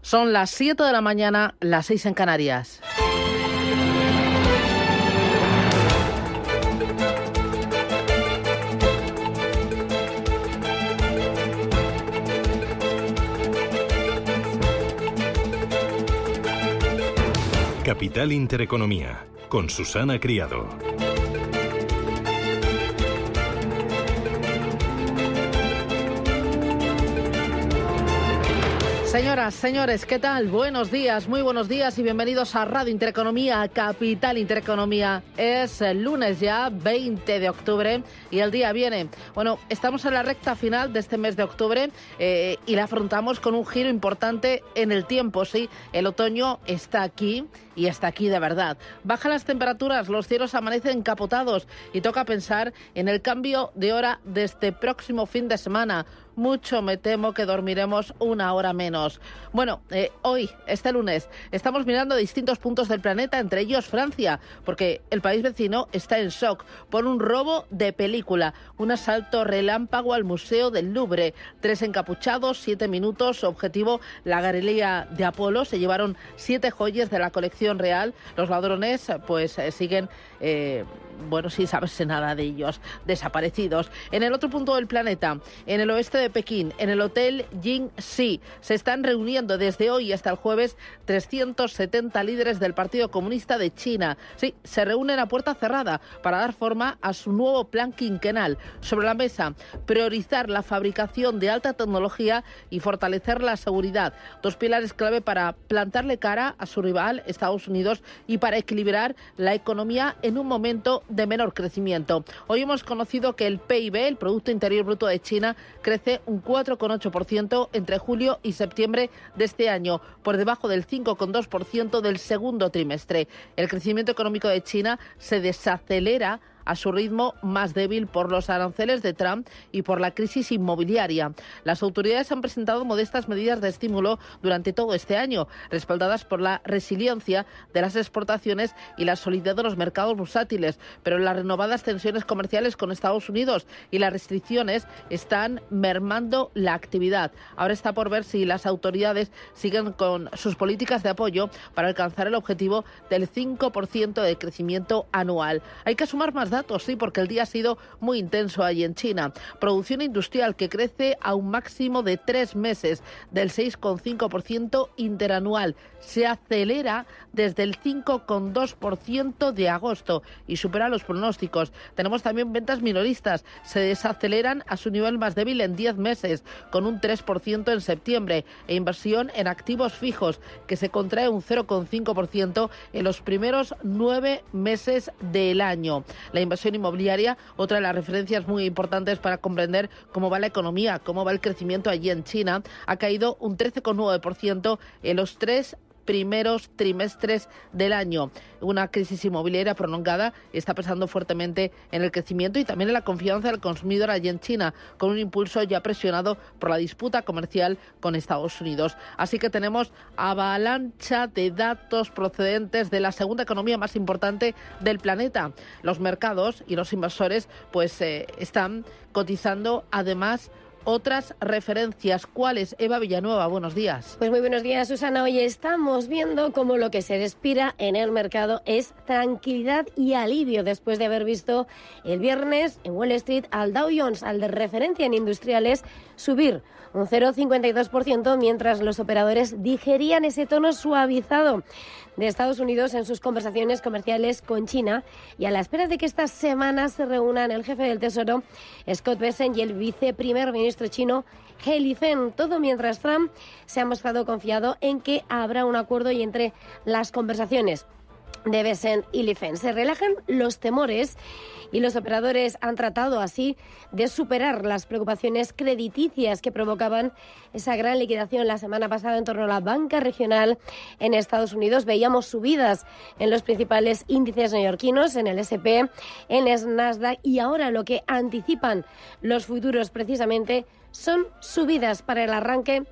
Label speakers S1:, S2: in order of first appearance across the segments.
S1: Son las 7 de la mañana, las 6 en Canarias.
S2: Capital Intereconomía, con Susana Criado.
S1: Señoras, señores, ¿qué tal? Buenos días, muy buenos días y bienvenidos a Radio Intereconomía, Capital Intereconomía. Es el lunes ya, 20 de octubre, y el día viene. Bueno, estamos en la recta final de este mes de octubre y la afrontamos con un giro importante en el tiempo, sí. El otoño está aquí y está aquí de verdad. Bajan las temperaturas, los cielos amanecen encapotados y toca pensar en el cambio de hora de este próximo fin de semana. Mucho me temo que dormiremos una hora menos. Bueno, hoy, este lunes, estamos mirando distintos puntos del planeta, entre ellos Francia, porque el país vecino está en shock por un robo de película, un asalto relámpago al Museo del Louvre. 3 encapuchados, 7 minutos, objetivo la Galería de Apolo. Se llevaron 7 joyas de la colección real. Los ladrones, pues, siguen... Bueno, sin saberse nada de ellos, desaparecidos. En el otro punto del planeta, en el oeste de Pekín, en el Hotel Jingxi, se están reuniendo desde hoy hasta el jueves 370 líderes del Partido Comunista de China. Sí, se reúnen a puerta cerrada para dar forma a su nuevo plan quinquenal. Sobre la mesa, priorizar la fabricación de alta tecnología y fortalecer la seguridad. 2 pilares clave para plantarle cara a su rival, Estados Unidos, y para equilibrar la economía en un momento de menor crecimiento. Hoy hemos conocido que el PIB, el Producto Interior Bruto de China, crece un 4,8% entre julio y septiembre de este año, por debajo del 5,2% del segundo trimestre. El crecimiento económico de China se desacelera a su ritmo más débil por los aranceles de Trump y por la crisis inmobiliaria. Las autoridades han presentado modestas medidas de estímulo durante todo este año, respaldadas por la resiliencia de las exportaciones y la solidez de los mercados bursátiles, pero las renovadas tensiones comerciales con Estados Unidos y las restricciones están mermando la actividad. Ahora está por ver si las autoridades siguen con sus políticas de apoyo para alcanzar el objetivo del 5% de crecimiento anual. Hay que sumar más datos, sí, porque el día ha sido muy intenso allí en China. Producción industrial que crece a un máximo de 3 meses, del 6,5% interanual. Se acelera desde el 5,2% de agosto y supera los pronósticos. Tenemos también ventas minoristas. Se desaceleran a su nivel más débil en 10 meses, con un 3% en septiembre, e inversión en activos fijos, que se contrae un 0,5% en los primeros 9 meses del año. La inversión inmobiliaria, otra de las referencias muy importantes para comprender cómo va la economía, cómo va el crecimiento allí en China, ha caído un 13,9% en los 3 primeros trimestres del año. Una crisis inmobiliaria prolongada está pesando fuertemente en el crecimiento y también en la confianza del consumidor allí en China, con un impulso ya presionado por la disputa comercial con Estados Unidos. Así que tenemos avalancha de datos procedentes de la segunda economía más importante del planeta. Los mercados y los inversores pues están cotizando además otras referencias. ¿Cuáles? Eva Villanueva, buenos días.
S3: Pues muy buenos días, Susana. Hoy estamos viendo cómo lo que se respira en el mercado es tranquilidad y alivio después de haber visto el viernes en Wall Street al Dow Jones, al de referencia en industriales, subir un 0,52%, mientras los operadores digerían ese tono suavizado de Estados Unidos en sus conversaciones comerciales con China, y a la espera de que esta semana se reúnan el jefe del Tesoro, Scott Bessent, y el viceprimer ministro chino, He Lifeng. Todo mientras Trump se ha mostrado confiado en que habrá un acuerdo, y entre las conversaciones de Bessent y Lifeng se relajan los temores, y los operadores han tratado así de superar las preocupaciones crediticias que provocaban esa gran liquidación la semana pasada en torno a la banca regional en Estados Unidos. Veíamos subidas en los principales índices neoyorquinos, en el S&P, en el Nasdaq, y ahora lo que anticipan los futuros precisamente son subidas para el arranque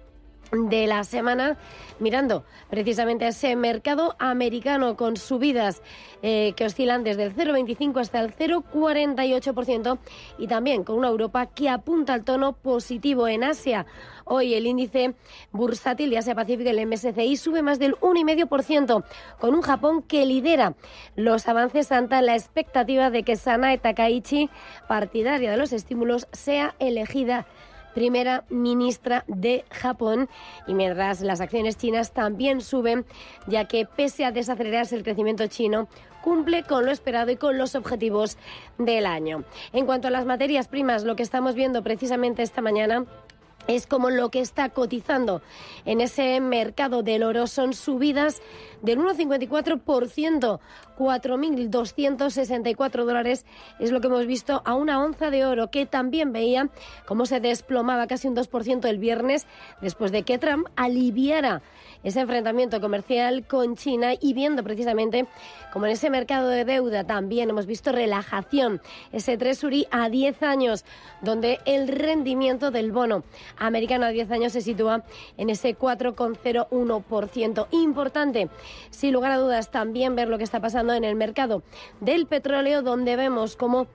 S3: de la semana, mirando precisamente a ese mercado americano con subidas que oscilan desde el 0,25 hasta el 0,48% y también con una Europa que apunta al tono positivo. En Asia, hoy el índice bursátil de Asia-Pacífico, el MSCI, sube más del 1,5%, con un Japón que lidera los avances ante la expectativa de que Sanae Takaichi, partidaria de los estímulos, sea elegida primera ministra de Japón, y mientras las acciones chinas también suben, ya que pese a desacelerarse el crecimiento chino, cumple con lo esperado y con los objetivos del año. En cuanto a las materias primas, lo que estamos viendo precisamente esta mañana es como lo que está cotizando en ese mercado del oro son subidas del 1,54%, $4.264 es lo que hemos visto a una onza de oro, que también veía cómo se desplomaba casi un 2% el viernes después de que Trump aliviara ese enfrentamiento comercial con China, y viendo precisamente como en ese mercado de deuda también hemos visto relajación, ese Treasury a 10 años, donde el rendimiento del bono americano a 10 años se sitúa en ese 4,01%. Importante, sin lugar a dudas, también ver lo que está pasando en el mercado del petróleo, donde vemos como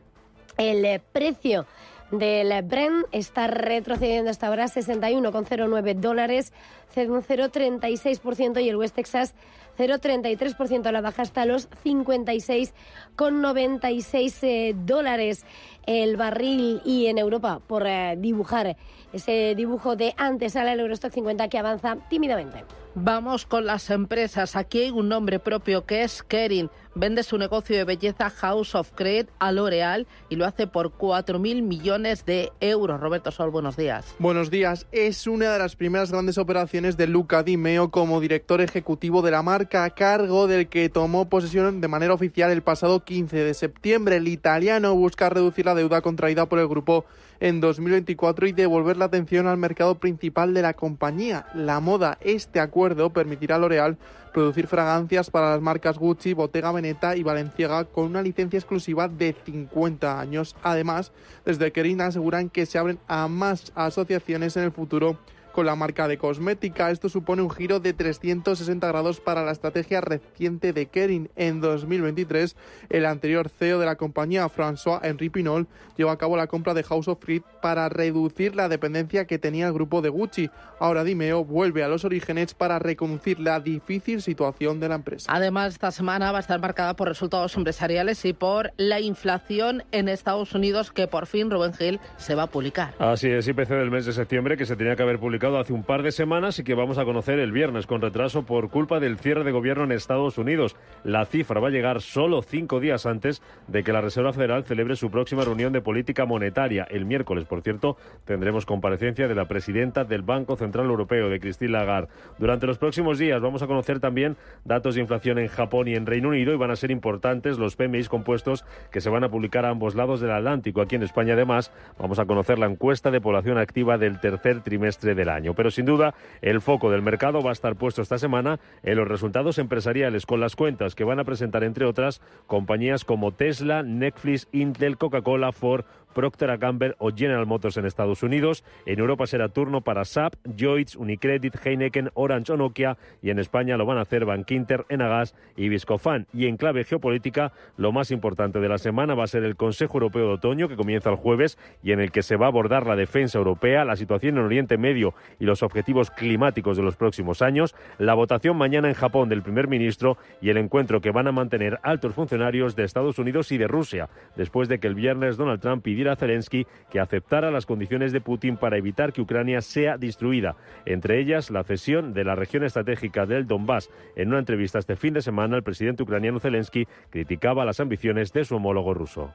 S3: el precio del Brent está retrocediendo hasta ahora $61,09, cede un 0,36%, y el West Texas 0,33% a la baja hasta los $56,96 el barril. Y en Europa, por dibujar ese dibujo de antesala, el Eurostock 50 que avanza tímidamente.
S1: Vamos con las empresas. Aquí hay un nombre propio que es Kering. Vende su negocio de belleza House of Creed a L'Oréal y lo hace por 4.000 millones de euros. Roberto Sol, buenos días.
S4: Buenos días. Es una de las primeras grandes operaciones de Luca Di Meo como director ejecutivo de la marca, a cargo del que tomó posesión de manera oficial el pasado 15 de septiembre. El italiano busca reducir la deuda contraída por el grupo en 2024 y devolver la atención al mercado principal de la compañía, la moda. Este acuerdo permitirá a L'Oréal producir fragancias para las marcas Gucci, Bottega Veneta y Balenciaga con una licencia exclusiva de 50 años. Además, desde Kering aseguran que se abren a más asociaciones en el futuro con la marca de cosmética. Esto supone un giro de 360 grados para la estrategia reciente de Kering. En 2023, el anterior CEO de la compañía, François-Henri Pinault, llevó a cabo la compra de House of Creed para reducir la dependencia que tenía el grupo de Gucci. Ahora Di Meo vuelve a los orígenes para reconducir la difícil situación de la empresa.
S1: Además, esta semana va a estar marcada por resultados empresariales y por la inflación en Estados Unidos, que por fin, Rubén Gil, se va a publicar.
S5: Así es, IPC del mes de septiembre, que se tenía que haber publicado hace un par de semanas y que vamos a conocer el viernes con retraso por culpa del cierre de gobierno en Estados Unidos. La cifra va a llegar solo 5 días antes de que la Reserva Federal celebre su próxima reunión de política monetaria. El miércoles, por cierto, tendremos comparecencia de la presidenta del Banco Central Europeo, de Christine Lagarde. Durante los próximos días vamos a conocer también datos de inflación en Japón y en Reino Unido, y van a ser importantes los PMI compuestos que se van a publicar a ambos lados del Atlántico. Aquí en España, además, vamos a conocer la encuesta de población activa del tercer trimestre del año. Pero sin duda, el foco del mercado va a estar puesto esta semana en los resultados empresariales, con las cuentas que van a presentar, entre otras, compañías como Tesla, Netflix, Intel, Coca-Cola, Ford, Procter & Gamble o General Motors en Estados Unidos. En Europa será turno para SAP, Lloyds, Unicredit, Heineken, Orange o Nokia, y en España lo van a hacer Bankinter, Enagas y Viscofan. Y en clave geopolítica, lo más importante de la semana va a ser el Consejo Europeo de Otoño, que comienza el jueves y en el que se va a abordar la defensa europea, la situación en Oriente Medio y los objetivos climáticos de los próximos años, la votación mañana en Japón del primer ministro y el encuentro que van a mantener altos funcionarios de Estados Unidos y de Rusia, después de que el viernes Donald Trump pidiera a Zelensky que aceptara las condiciones de Putin para evitar que Ucrania sea destruida, entre ellas la cesión de la región estratégica del Donbass. En una entrevista este fin de semana, el presidente ucraniano Zelensky criticaba las ambiciones de su homólogo ruso.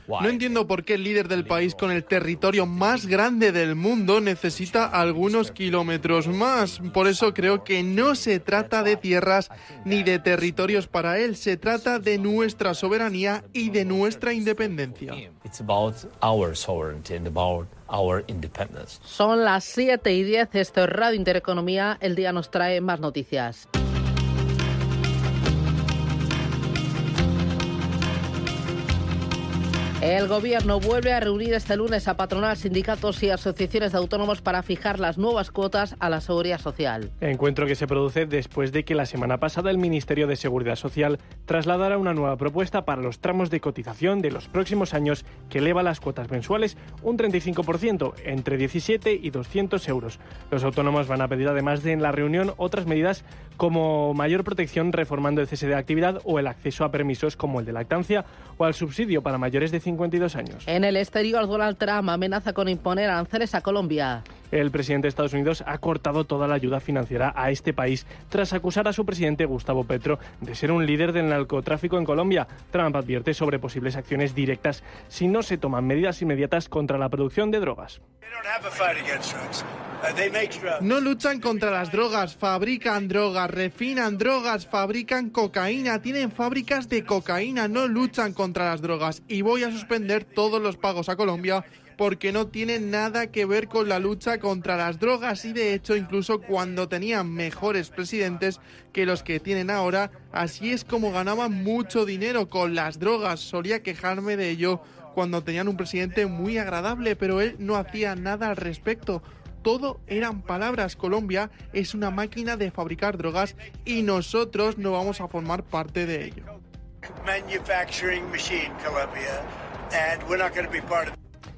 S4: No entiendo por qué el líder del país con el territorio más grande del mundo necesita algunos kilómetros más. Por eso creo que no se trata de tierras ni de territorios para él. Se trata de nuestra soberanía y de nuestra independencia.
S1: Son las 7:10, esto es Radio Intereconomía. El día nos trae más noticias. El Gobierno vuelve a reunir este lunes a patronal, sindicatos y asociaciones de autónomos para fijar las nuevas cuotas a la Seguridad Social.
S6: Encuentro que se produce después de que la semana pasada el Ministerio de Seguridad Social trasladara una nueva propuesta para los tramos de cotización de los próximos años que eleva las cuotas mensuales un 35%, entre 17 y 200 euros. Los autónomos van a pedir además de en la reunión otras medidas como mayor protección reformando el cese de actividad o el acceso a permisos como el de lactancia o al subsidio para mayores de 52 años.
S1: En el exterior, Donald Trump amenaza con imponer aranceles a Colombia.
S6: El presidente de Estados Unidos ha cortado toda la ayuda financiera a este país tras acusar a su presidente Gustavo Petro de ser un líder del narcotráfico en Colombia. Trump advierte sobre posibles acciones directas si no se toman medidas inmediatas contra la producción de drogas.
S4: No luchan contra las drogas, fabrican drogas, refinan drogas, fabrican cocaína, tienen fábricas de cocaína, no luchan contra las drogas. Y voy a suspender todos los pagos a Colombia porque no tienen nada que ver con la lucha contra las drogas y de hecho incluso cuando tenían mejores presidentes que los que tienen ahora, así es como ganaban mucho dinero con las drogas. Solía quejarme de ello cuando tenían un presidente muy agradable, pero él no hacía nada al respecto. Todo eran palabras. Colombia es una máquina de fabricar drogas y nosotros no vamos a formar parte de ello.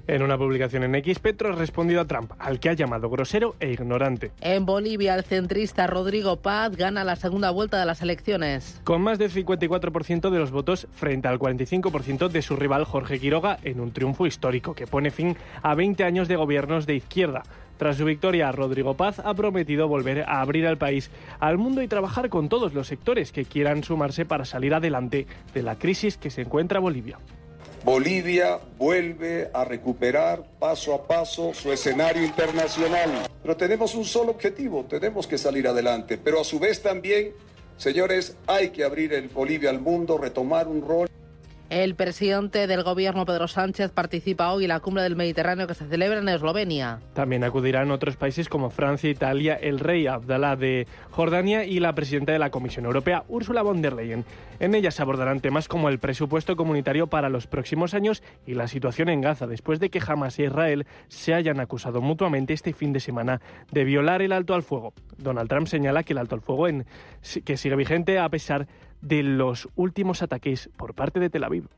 S6: En una publicación en X, Petro ha respondido a Trump, al que ha llamado grosero e ignorante.
S1: En Bolivia, el centrista Rodrigo Paz gana la segunda vuelta de las elecciones.
S6: Con más del 54% de los votos frente al 45% de su rival Jorge Quiroga en un triunfo histórico que pone fin a 20 años de gobiernos de izquierda. Tras su victoria, Rodrigo Paz ha prometido volver a abrir al país al mundo y trabajar con todos los sectores que quieran sumarse para salir adelante de la crisis que se encuentra Bolivia.
S7: Bolivia vuelve a recuperar paso a paso su escenario internacional. Pero tenemos un solo objetivo, tenemos que salir adelante. Pero a su vez también, señores, hay que abrir el Bolivia al mundo, retomar un rol.
S1: El presidente del Gobierno, Pedro Sánchez, participa hoy en la cumbre del Mediterráneo que se celebra en Eslovenia.
S6: También acudirán otros países como Francia, Italia, el rey Abdalá de Jordania y la presidenta de la Comisión Europea, Ursula von der Leyen. En ellas se abordarán temas como el presupuesto comunitario para los próximos años y la situación en Gaza, después de que Hamas e Israel se hayan acusado mutuamente este fin de semana de violar el alto al fuego. Donald Trump señala que el alto al fuego que sigue vigente a pesar de los últimos ataques por parte de Tel Aviv.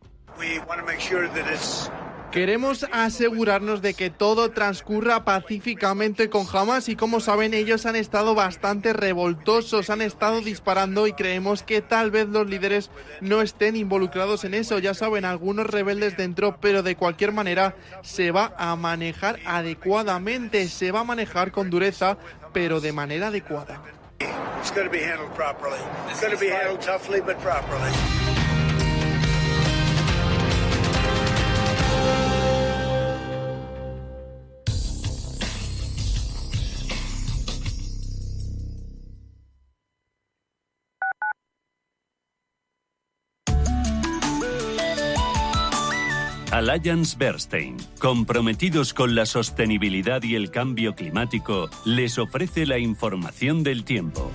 S4: Queremos asegurarnos de que todo transcurra pacíficamente con Hamas y como saben ellos han estado bastante revoltosos, han estado disparando y creemos que tal vez los líderes no estén involucrados en eso. Ya saben, algunos rebeldes dentro, pero de cualquier manera se va a manejar adecuadamente, se va a manejar con dureza, pero de manera adecuada.
S8: It's going to be handled properly. It's going to be handled toughly, but properly.
S9: Allianz Bernstein, comprometidos con la sostenibilidad y el cambio climático, les ofrece la información del tiempo.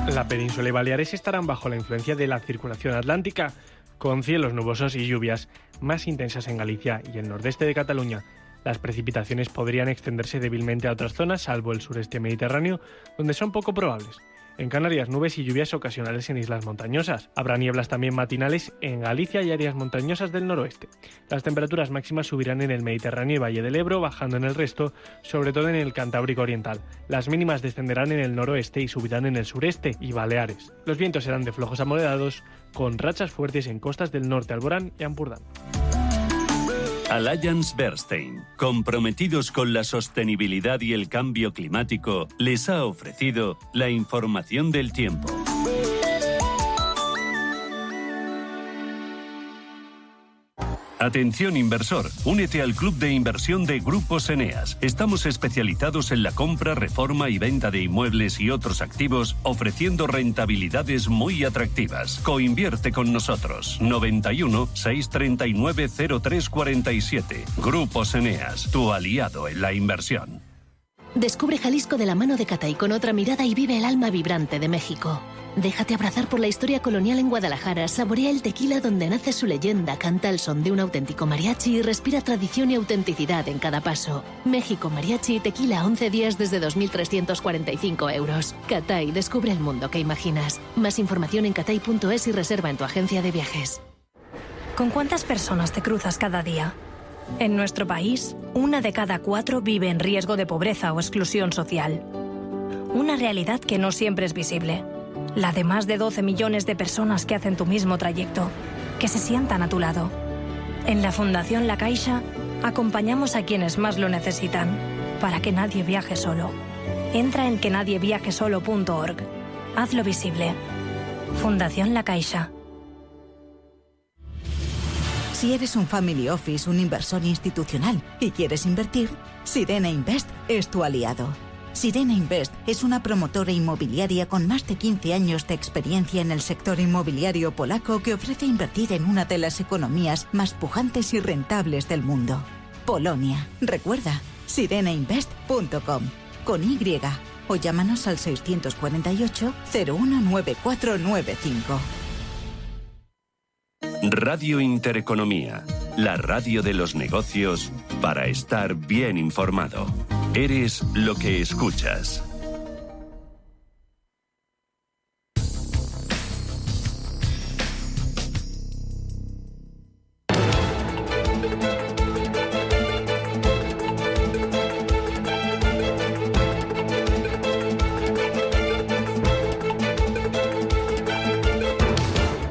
S6: La península y Baleares estarán bajo la influencia de la circulación atlántica, con cielos nubosos y lluvias más intensas en Galicia y el nordeste de Cataluña. Las precipitaciones podrían extenderse débilmente a otras zonas, salvo el sureste mediterráneo, donde son poco probables. En Canarias, nubes y lluvias ocasionales en islas montañosas. Habrá nieblas también matinales en Galicia y áreas montañosas del noroeste. Las temperaturas máximas subirán en el Mediterráneo y Valle del Ebro, bajando en el resto, sobre todo en el Cantábrico Oriental. Las mínimas descenderán en el noroeste y subirán en el sureste y Baleares. Los vientos serán de flojos a moderados, con rachas fuertes en costas del norte, Alborán y Ampurdán.
S9: Allianz Bernstein, comprometidos con la sostenibilidad y el cambio climático, les ha ofrecido la información del tiempo. Atención inversor, únete al club de inversión de Grupos Eneas. Estamos especializados en la compra, reforma y venta de inmuebles y otros activos, ofreciendo rentabilidades muy atractivas. Coinvierte con nosotros. 91 639 0347. Grupos Eneas, tu aliado en la inversión.
S10: Descubre Jalisco de la mano de Catay con otra mirada y vive el alma vibrante de México. Déjate abrazar por la historia colonial en Guadalajara, saborea el tequila donde nace su leyenda, canta el son de un auténtico mariachi y respira tradición y autenticidad en cada paso. México Mariachi Tequila 11 días desde 2.345 euros. Catay, descubre el mundo que imaginas. Más información en catay.es y reserva en tu agencia de viajes.
S11: ¿Con cuántas personas te cruzas cada día? En nuestro país, 1 de cada 4 vive en riesgo de pobreza o exclusión social. Una realidad que no siempre es visible. La de más de 12 millones de personas que hacen tu mismo trayecto, que se sientan a tu lado. En la Fundación La Caixa, acompañamos a quienes más lo necesitan, para que nadie viaje solo. Entra en quenadieviajesolo.org. Hazlo visible. Fundación La Caixa.
S12: Si eres un family office, un inversor institucional y quieres invertir, Sirena Invest es tu aliado. Sirena Invest es una promotora inmobiliaria con más de 15 años de experiencia en el sector inmobiliario polaco que ofrece invertir en una de las economías más pujantes y rentables del mundo. Polonia. Recuerda, sirenainvest.com con Y o llámanos al 648 019495.
S9: Radio Intereconomía, la radio de los negocios para estar bien informado. Eres lo que escuchas.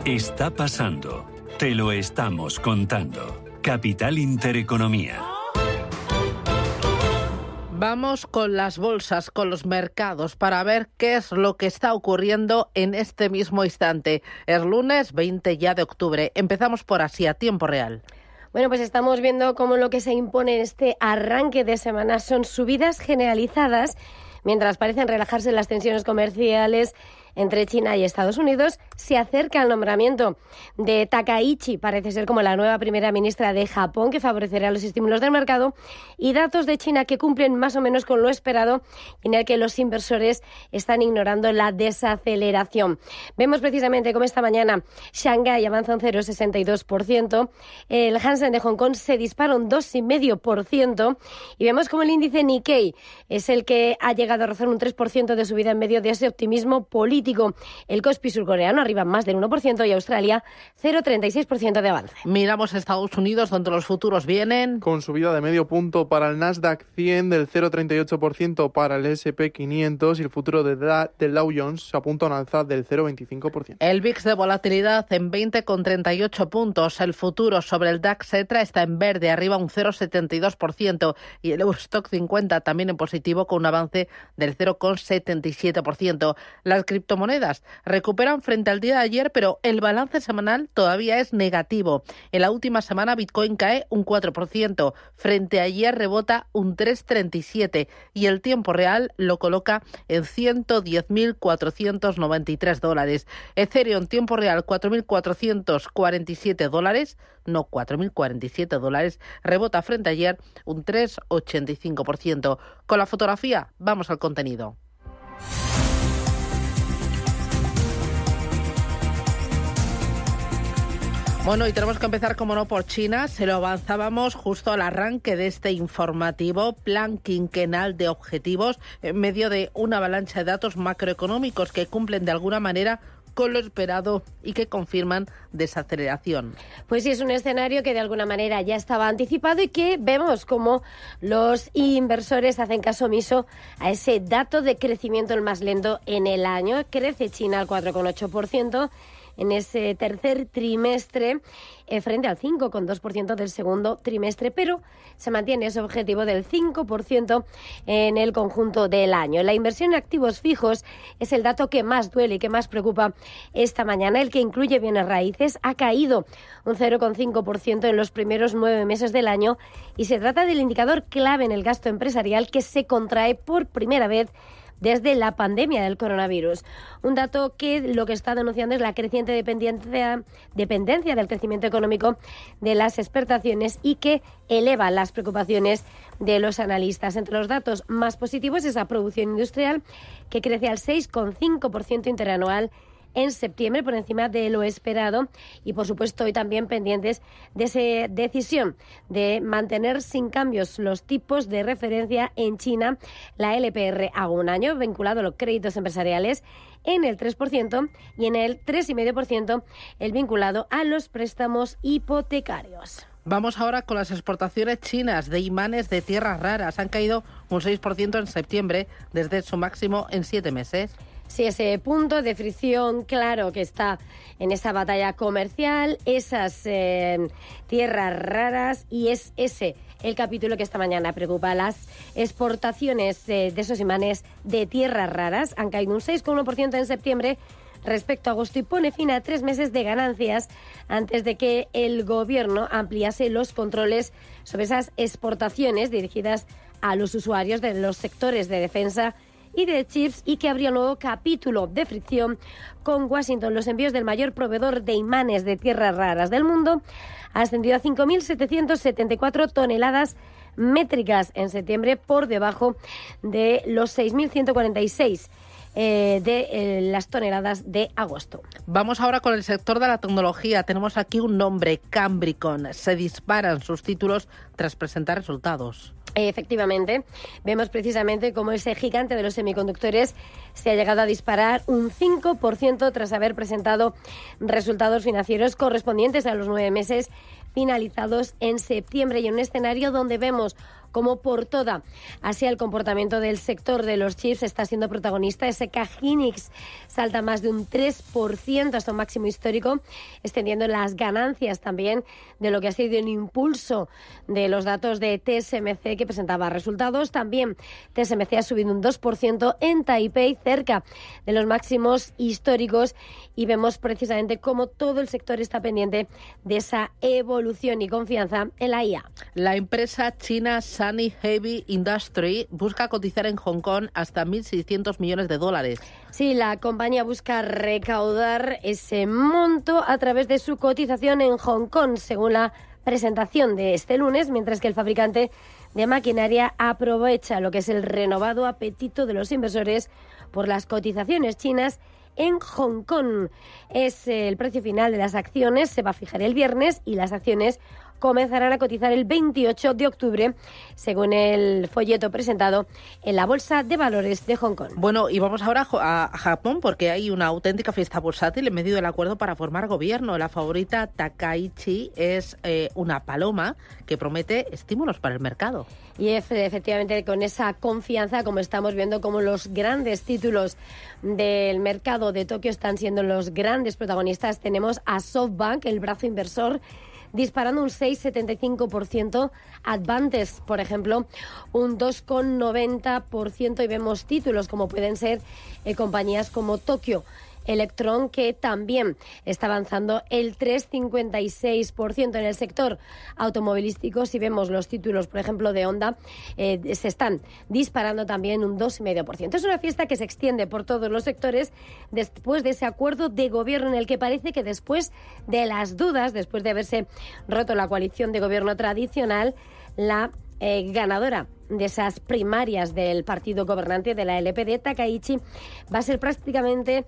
S9: Está pasando. Te lo estamos contando. Capital Intereconomía.
S1: Vamos con las bolsas, con los mercados, para ver qué es lo que está ocurriendo en este mismo instante. Es lunes 20 ya de octubre. Empezamos por Asia, tiempo real.
S3: Bueno, pues estamos viendo cómo lo que se impone en este arranque de semana son subidas generalizadas, mientras parecen relajarse las tensiones comerciales entre China y Estados Unidos. Se acerca el nombramiento de Takaichi, parece ser como la nueva primera ministra de Japón, que favorecerá los estímulos del mercado, y datos de China que cumplen más o menos con lo esperado, en el que los inversores están ignorando la desaceleración. Vemos precisamente cómo esta mañana Shanghái avanza un 0,62%, el Hansen de Hong Kong se dispara un 2,5%, y vemos cómo el índice Nikkei es el que ha llegado a rozar un 3% de subida en medio de ese optimismo político. El Kospi surcoreano arriba más del 1% y Australia 0,36% de avance.
S1: Miramos a Estados Unidos, donde los futuros vienen
S4: con subida de medio punto para el Nasdaq 100, del 0,38% para el S&P 500 y el futuro del Dow Jones se apunta a una alza del 0,25%.
S1: El VIX de volatilidad en 20,38 puntos. El futuro sobre el DAX Etra está en verde, arriba un 0,72%, y el Eurostock 50 también en positivo con un avance del 0,77%. Las criptomonedas recuperan frente al día de ayer, pero el balance semanal todavía es negativo. En la última semana Bitcoin cae un 4%, frente a ayer rebota un 3,37% y el tiempo real lo coloca en $110.493. Ethereum tiempo real $4.447, no $4.047, rebota frente a ayer un 3,85%. Con la fotografía vamos al contenido. Bueno, y tenemos que empezar, como no, por China. Se lo avanzábamos justo al arranque de este informativo. Plan quinquenal de objetivos en medio de una avalancha de datos macroeconómicos que cumplen de alguna manera con lo esperado y que confirman desaceleración.
S3: Pues sí, es un escenario que de alguna manera ya estaba anticipado y que vemos como los inversores hacen caso omiso a ese dato de crecimiento el más lento en el año. Crece China al 4,8% en ese tercer trimestre, frente al 5,2% del segundo trimestre, pero se mantiene ese objetivo del 5% en el conjunto del año. La inversión en activos fijos es el dato que más duele y que más preocupa esta mañana. El que incluye bienes raíces ha caído un 0,5% en los primeros 9 meses del año y se trata del indicador clave en el gasto empresarial, que se contrae por primera vez desde la pandemia del coronavirus. Un dato que lo que está denunciando es la creciente dependencia del crecimiento económico de las exportaciones y que eleva las preocupaciones de los analistas. Entre los datos más positivos es la producción industrial, que crece al 6,5% interanual, en septiembre, por encima de lo esperado. Y, por supuesto, hoy también pendientes de esa decisión de mantener sin cambios los tipos de referencia en China, la LPR a un año, vinculado a los créditos empresariales en el 3% y en el 3,5% el vinculado a los préstamos hipotecarios.
S1: Vamos ahora con las exportaciones chinas de imanes de tierras raras. Han caído un 6% en septiembre, desde su máximo en 7 meses.
S3: Sí, ese punto de fricción claro que está en esa batalla comercial, esas tierras raras, y es ese el capítulo que esta mañana preocupa. Las exportaciones de esos imanes de tierras raras han caído un 6,1% en septiembre respecto a agosto y pone fin a 3 meses de ganancias antes de que el Gobierno ampliase los controles sobre esas exportaciones dirigidas a los usuarios de los sectores de defensa y de chips, y que habría un nuevo capítulo de fricción con Washington. Los envíos del mayor proveedor de imanes de tierras raras del mundo ha ascendido a 5.774 toneladas métricas en septiembre, por debajo de los 6.146 de las toneladas de agosto.
S1: Vamos ahora con el sector de la tecnología. Tenemos aquí un nombre, Cambricon. Se disparan sus títulos tras presentar resultados.
S3: Efectivamente, vemos precisamente cómo ese gigante de los semiconductores se ha llegado a disparar un 5% tras haber presentado resultados financieros correspondientes a los 9 meses finalizados en septiembre, y en un escenario donde vemos como por toda Asia el comportamiento del sector de los chips está siendo protagonista. SK Hynix salta más de un 3% hasta un máximo histórico, extendiendo las ganancias también de lo que ha sido el impulso de los datos de TSMC, que presentaba resultados. También TSMC ha subido un 2% en Taipei, cerca de los máximos históricos, y vemos precisamente cómo todo el sector está pendiente de esa evolución y confianza en la IA.
S1: La empresa china Sunny Heavy Industry busca cotizar en Hong Kong hasta $1.600 millones.
S3: Sí, la compañía busca recaudar ese monto a través de su cotización en Hong Kong, según la presentación de este lunes, mientras que el fabricante de maquinaria aprovecha lo que es el renovado apetito de los inversores por las cotizaciones chinas en Hong Kong. Es el precio final de las acciones, se va a fijar el viernes, y las acciones comenzarán a cotizar el 28 de octubre, según el folleto presentado en la Bolsa de Valores de Hong Kong.
S1: Bueno, y vamos ahora a Japón, porque hay una auténtica fiesta bursátil en medio del acuerdo para formar gobierno. La favorita Takaichi es una paloma que promete estímulos para el mercado.
S3: Y efectivamente, con esa confianza, como estamos viendo, como los grandes títulos del mercado de Tokio están siendo los grandes protagonistas. Tenemos a SoftBank, el brazo inversor, disparando un 6,75%, Advantes, por ejemplo, un 2,90%, y vemos títulos como pueden ser compañías como Tokyo Electron, que también está avanzando el 3,56% en el sector automovilístico. Si vemos los títulos, por ejemplo, de Honda, se están disparando también un 2,5%. Es una fiesta que se extiende por todos los sectores después de ese acuerdo de gobierno en el que parece que después de las dudas, después de haberse roto la coalición de gobierno tradicional, la ganadora de esas primarias del partido gobernante de la LPD, Takaichi, va a ser prácticamente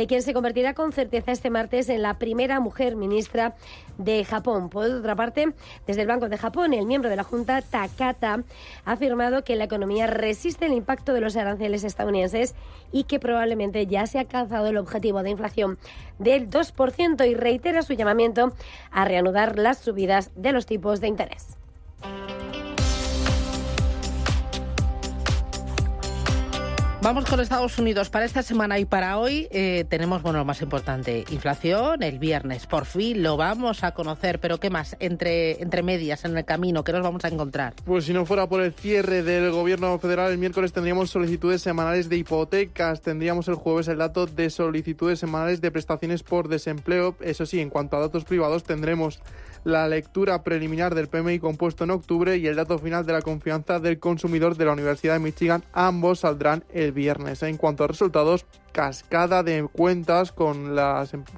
S3: quien se convertirá con certeza este martes en la primera mujer ministra de Japón. Por otra parte, desde el Banco de Japón, el miembro de la Junta, Takata, ha afirmado que la economía resiste el impacto de los aranceles estadounidenses y que probablemente ya se ha alcanzado el objetivo de inflación del 2%, y reitera su llamamiento a reanudar las subidas de los tipos de interés.
S1: Vamos con Estados Unidos. Para esta semana y para hoy tenemos, lo más importante, inflación el viernes. Por fin lo vamos a conocer, pero ¿qué más? Entre medias, en el camino, ¿qué nos vamos a encontrar?
S4: Pues si no fuera por el cierre del gobierno federal, el miércoles tendríamos solicitudes semanales de hipotecas, tendríamos el jueves el dato de solicitudes semanales de prestaciones por desempleo. Eso sí, en cuanto a datos privados, tendremos la lectura preliminar del PMI compuesto en octubre y el dato final de la confianza del consumidor de la Universidad de Michigan. Ambos saldrán el viernes. En cuanto a resultados, cascada de cuentas con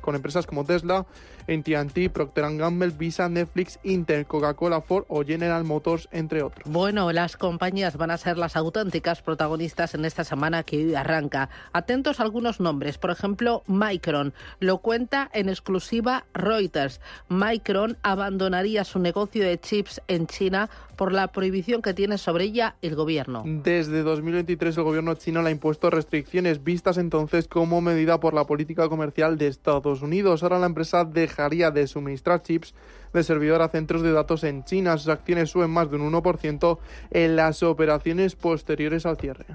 S4: empresas como Tesla, AT&T, Procter & Gamble, Visa, Netflix, Intel, Coca-Cola, Ford o General Motors, entre otros.
S1: Bueno, las compañías van a ser las auténticas protagonistas en esta semana que hoy arranca. Atentos a algunos nombres, por ejemplo, Micron. Lo cuenta en exclusiva Reuters. Micron abandonaría su negocio de chips en China por la prohibición que tiene sobre ella el gobierno.
S4: Desde 2023 el gobierno chino le ha impuesto restricciones vistas entonces como medida por la política comercial de Estados Unidos. Ahora la empresa dejaría de suministrar chips de servidor a centros de datos en China. Sus acciones suben más de un 1% en las operaciones posteriores al cierre.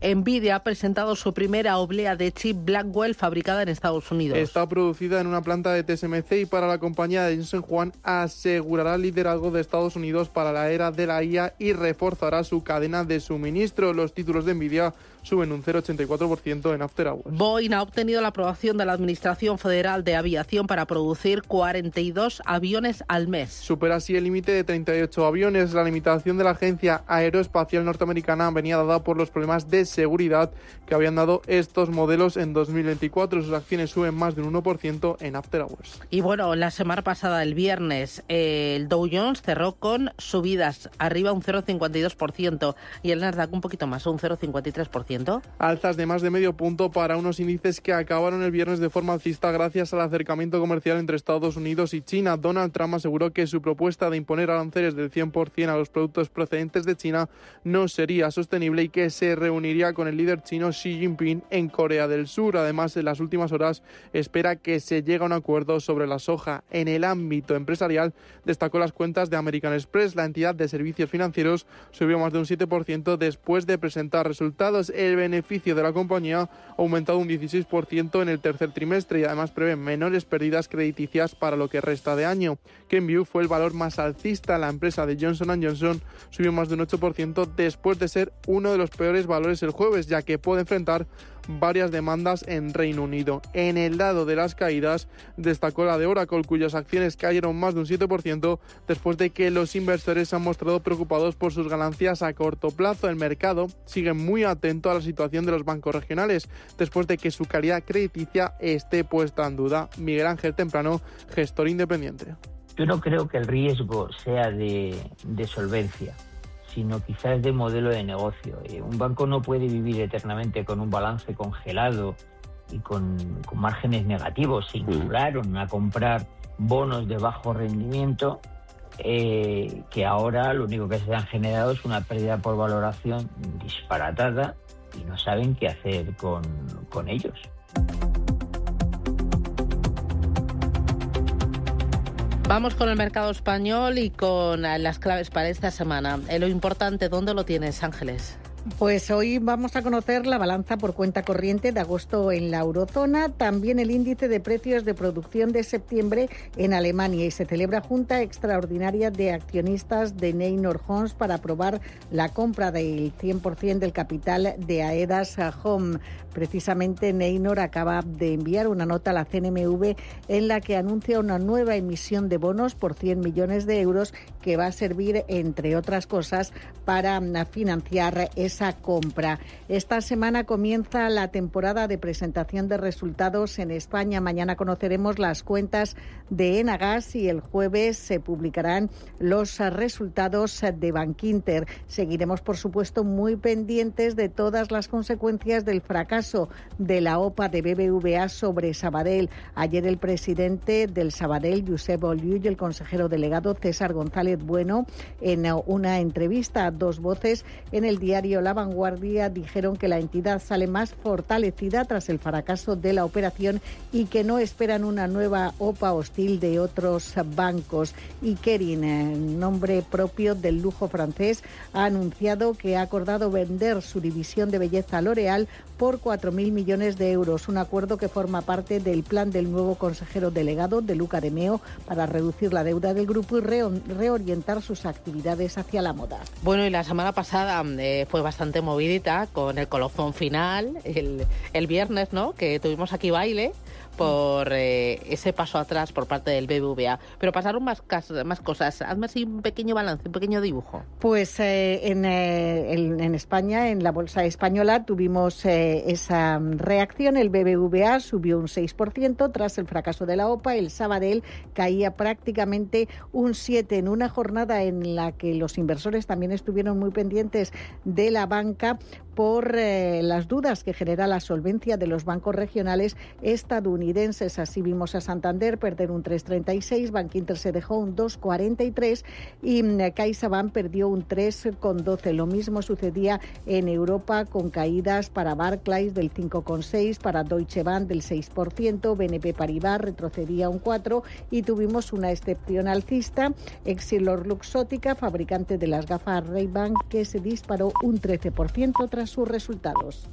S1: Nvidia ha presentado su primera oblea de chip Blackwell fabricada en Estados Unidos.
S4: Está producida en una planta de TSMC y para la compañía de Jensen Huang asegurará el liderazgo de Estados Unidos para la era de la IA y reforzará su cadena de suministro. Los títulos de Nvidia suben un 0,84% en After Hours.
S1: Boeing ha obtenido la aprobación de la Administración Federal de Aviación para producir 42 aviones al mes.
S4: Supera así el límite de 38 aviones. La limitación de la Agencia Aeroespacial Norteamericana venía dada por los problemas de seguridad que habían dado estos modelos en 2024. Sus acciones suben más de un 1% en After Hours.
S1: Y bueno, la semana pasada, el viernes, el Dow Jones cerró con subidas, arriba un 0,52% y el Nasdaq un poquito más, un 0,53%.
S4: Alzas de más de medio punto para unos índices que acabaron el viernes de forma alcista gracias al acercamiento comercial entre Estados Unidos y China. Donald Trump aseguró que su propuesta de imponer aranceles del 100% a los productos procedentes de China no sería sostenible y que se reuniría con el líder chino Xi Jinping en Corea del Sur. Además, en las últimas horas espera que se llegue a un acuerdo sobre la soja. En el ámbito empresarial, destacó las cuentas de American Express. La entidad de servicios financieros subió más de un 7% después de presentar resultados. El beneficio de la compañía ha aumentado un 16% en el tercer trimestre y además prevé menores pérdidas crediticias para lo que resta de año. Kenvue fue el valor más alcista. La empresa de Johnson & Johnson subió más de un 8% después de ser uno de los peores valores el jueves, ya que puede enfrentar varias demandas en Reino Unido. En el lado de las caídas destacó la de Oracle, cuyas acciones cayeron más de un 7% después de que los inversores se han mostrado preocupados por sus ganancias a corto plazo. El mercado sigue muy atento a la situación de los bancos regionales después de que su calidad crediticia esté puesta en duda. Miguel Ángel Temprano, gestor independiente.
S13: Yo no creo que el riesgo sea de solvencia, sino quizás de modelo de negocio. Un banco no puede vivir eternamente con un balance congelado y con márgenes negativos. Se inflaron a comprar bonos de bajo rendimiento que ahora lo único que se han generado es una pérdida por valoración disparatada y no saben qué hacer con ellos.
S1: Vamos con el mercado español y con las claves para esta semana. Lo importante, ¿dónde lo tienes, Ángeles?
S14: Pues hoy vamos a conocer la balanza por cuenta corriente de agosto en la eurozona, también el índice de precios de producción de septiembre en Alemania y se celebra junta extraordinaria de accionistas de Neinor Homes para aprobar la compra del 100% del capital de Aedas Home. Precisamente Neinor acaba de enviar una nota a la CNMV en la que anuncia una nueva emisión de bonos por 100 millones de euros que va a servir, entre otras cosas, para financiar esa compra. Esta semana comienza la temporada de presentación de resultados en España. Mañana conoceremos las cuentas de Enagas y el jueves se publicarán los resultados de Bankinter. Seguiremos, por supuesto, muy pendientes de todas las consecuencias del fracaso de la OPA de BBVA sobre Sabadell. Ayer el presidente del Sabadell, Josep Oliu, y el consejero delegado César González Bueno, en una entrevista a Dos Voces en el diario La Vanguardia, dijeron que la entidad sale más fortalecida tras el fracaso de la operación y que no esperan una nueva OPA hostil de otros bancos. Y Kering, en nombre propio del lujo francés, ha anunciado que ha acordado vender su división de belleza L'Oréal por 4.000 millones de euros, un acuerdo que forma parte del plan del nuevo consejero delegado de Luca de Meo para reducir la deuda del grupo y reorientar sus actividades hacia la moda.
S1: Bueno, y la semana pasada fue bastante movidita con el colofón final, el viernes, ¿no?, que tuvimos aquí baile, por ese paso atrás por parte del BBVA. Pero pasaron más cosas. Hazme así un pequeño balance, un pequeño dibujo.
S14: Pues en España, en la bolsa española, tuvimos esa reacción. El BBVA subió un 6% tras el fracaso de la OPA. El Sabadell caía prácticamente un 7% en una jornada en la que los inversores también estuvieron muy pendientes de la banca por las dudas que genera la solvencia de los bancos regionales estadounidenses. Así vimos a Santander perder un 3,36, Bankinter se dejó un 2,43 y CaixaBank perdió un 3,12. Lo mismo sucedía en Europa con caídas para Barclays del 5,6, para Deutsche Bank del 6%, BNP Paribas retrocedía un 4% y tuvimos una excepción alcista, EssilorLuxottica, fabricante de las gafas Ray-Ban, que se disparó un 13% tras sus resultados.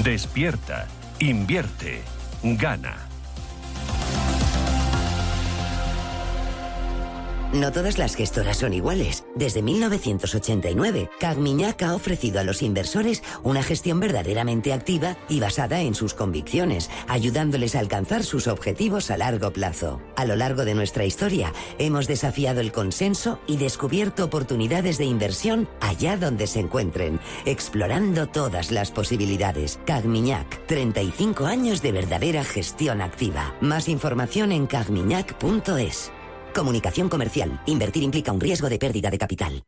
S9: Despierta, invierte, gana.
S15: No todas las gestoras son iguales. Desde 1989, Cagmiñac ha ofrecido a los inversores una gestión verdaderamente activa y basada en sus convicciones, ayudándoles a alcanzar sus objetivos a largo plazo. A lo largo de nuestra historia, hemos desafiado el consenso y descubierto oportunidades de inversión allá donde se encuentren, explorando todas las posibilidades. Cagmiñac, 35 años de verdadera gestión activa. Más información en cagmiñac.es. Comunicación comercial. Invertir implica un riesgo de pérdida de capital.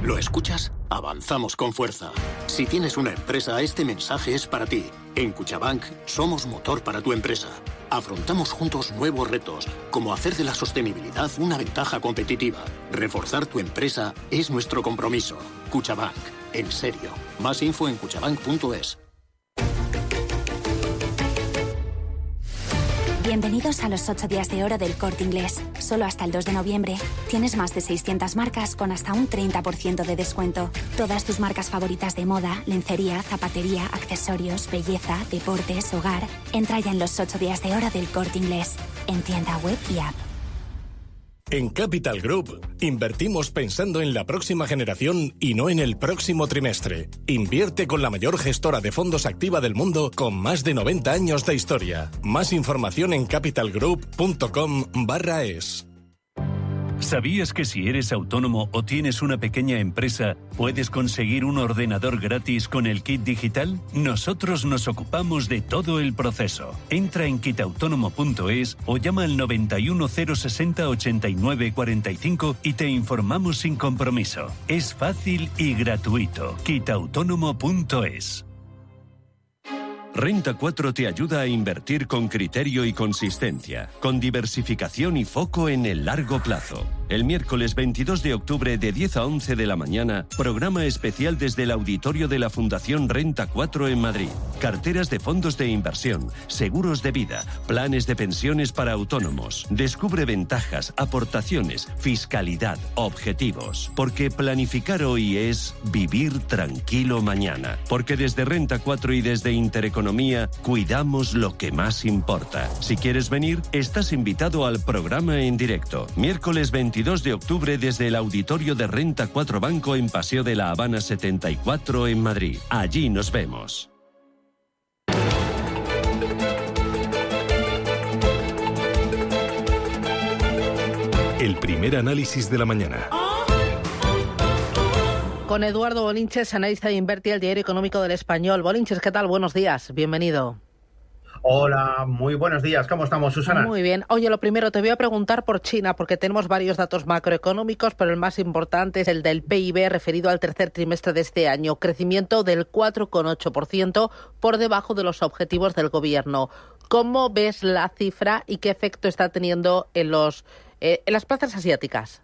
S16: ¿Lo escuchas? Avanzamos con fuerza. Si tienes una empresa, este mensaje es para ti. En Cuchabank somos motor para tu empresa. Afrontamos juntos nuevos retos, como hacer de la sostenibilidad una ventaja competitiva. Reforzar tu empresa es nuestro compromiso. Cuchabank. En serio. Más info en cuchabank.es.
S17: Bienvenidos a los 8 días de oro del Corte Inglés. Solo hasta el 2 de noviembre tienes más de 600 marcas con hasta un 30% de descuento. Todas tus marcas favoritas de moda, lencería, zapatería, accesorios, belleza, deportes, hogar. Entra ya en los 8 días de oro del Corte Inglés, en tienda web y app.
S18: En Capital Group, invertimos pensando en la próxima generación y no en el próximo trimestre. Invierte con la mayor gestora de fondos activa del mundo con más de 90 años de historia. Más información en capitalgroup.com/es.
S9: ¿Sabías que si eres autónomo o tienes una pequeña empresa, puedes conseguir un ordenador gratis con el kit digital? Nosotros nos ocupamos de todo el proceso. Entra en kitautónomo.es o llama al 91 060 89 45 y te informamos sin compromiso. Es fácil y gratuito. kitautónomo.es. Renta 4 te ayuda a invertir con criterio y consistencia, con diversificación y foco en el largo plazo. El miércoles 22 de octubre de 10 a 11 de la mañana, programa especial desde el auditorio de la Fundación Renta 4 en Madrid. Carteras de fondos de inversión, seguros de vida, planes de pensiones para autónomos. Descubre ventajas, aportaciones, fiscalidad, objetivos. Porque planificar hoy es vivir tranquilo mañana. Porque desde Renta 4 y desde Intereconomía cuidamos lo que más importa. Si quieres venir, estás invitado al programa en directo. Miércoles 22 de octubre desde el auditorio de Renta 4 Banco en Paseo de la Habana 74 en Madrid. Allí nos vemos.
S2: El primer análisis de la mañana.
S1: Con Eduardo Bolinches, analista de Inverti, el diario económico del Español. Bolinches, ¿qué tal? Buenos días, bienvenido.
S19: Hola, muy buenos días. ¿Cómo estamos, Susana?
S1: Muy bien. Oye, lo primero, te voy a preguntar por China, porque tenemos varios datos macroeconómicos, pero el más importante es el del PIB referido al tercer trimestre de este año. Crecimiento del 4,8%, por debajo de los objetivos del gobierno. ¿Cómo ves la cifra y qué efecto está teniendo en las plazas asiáticas?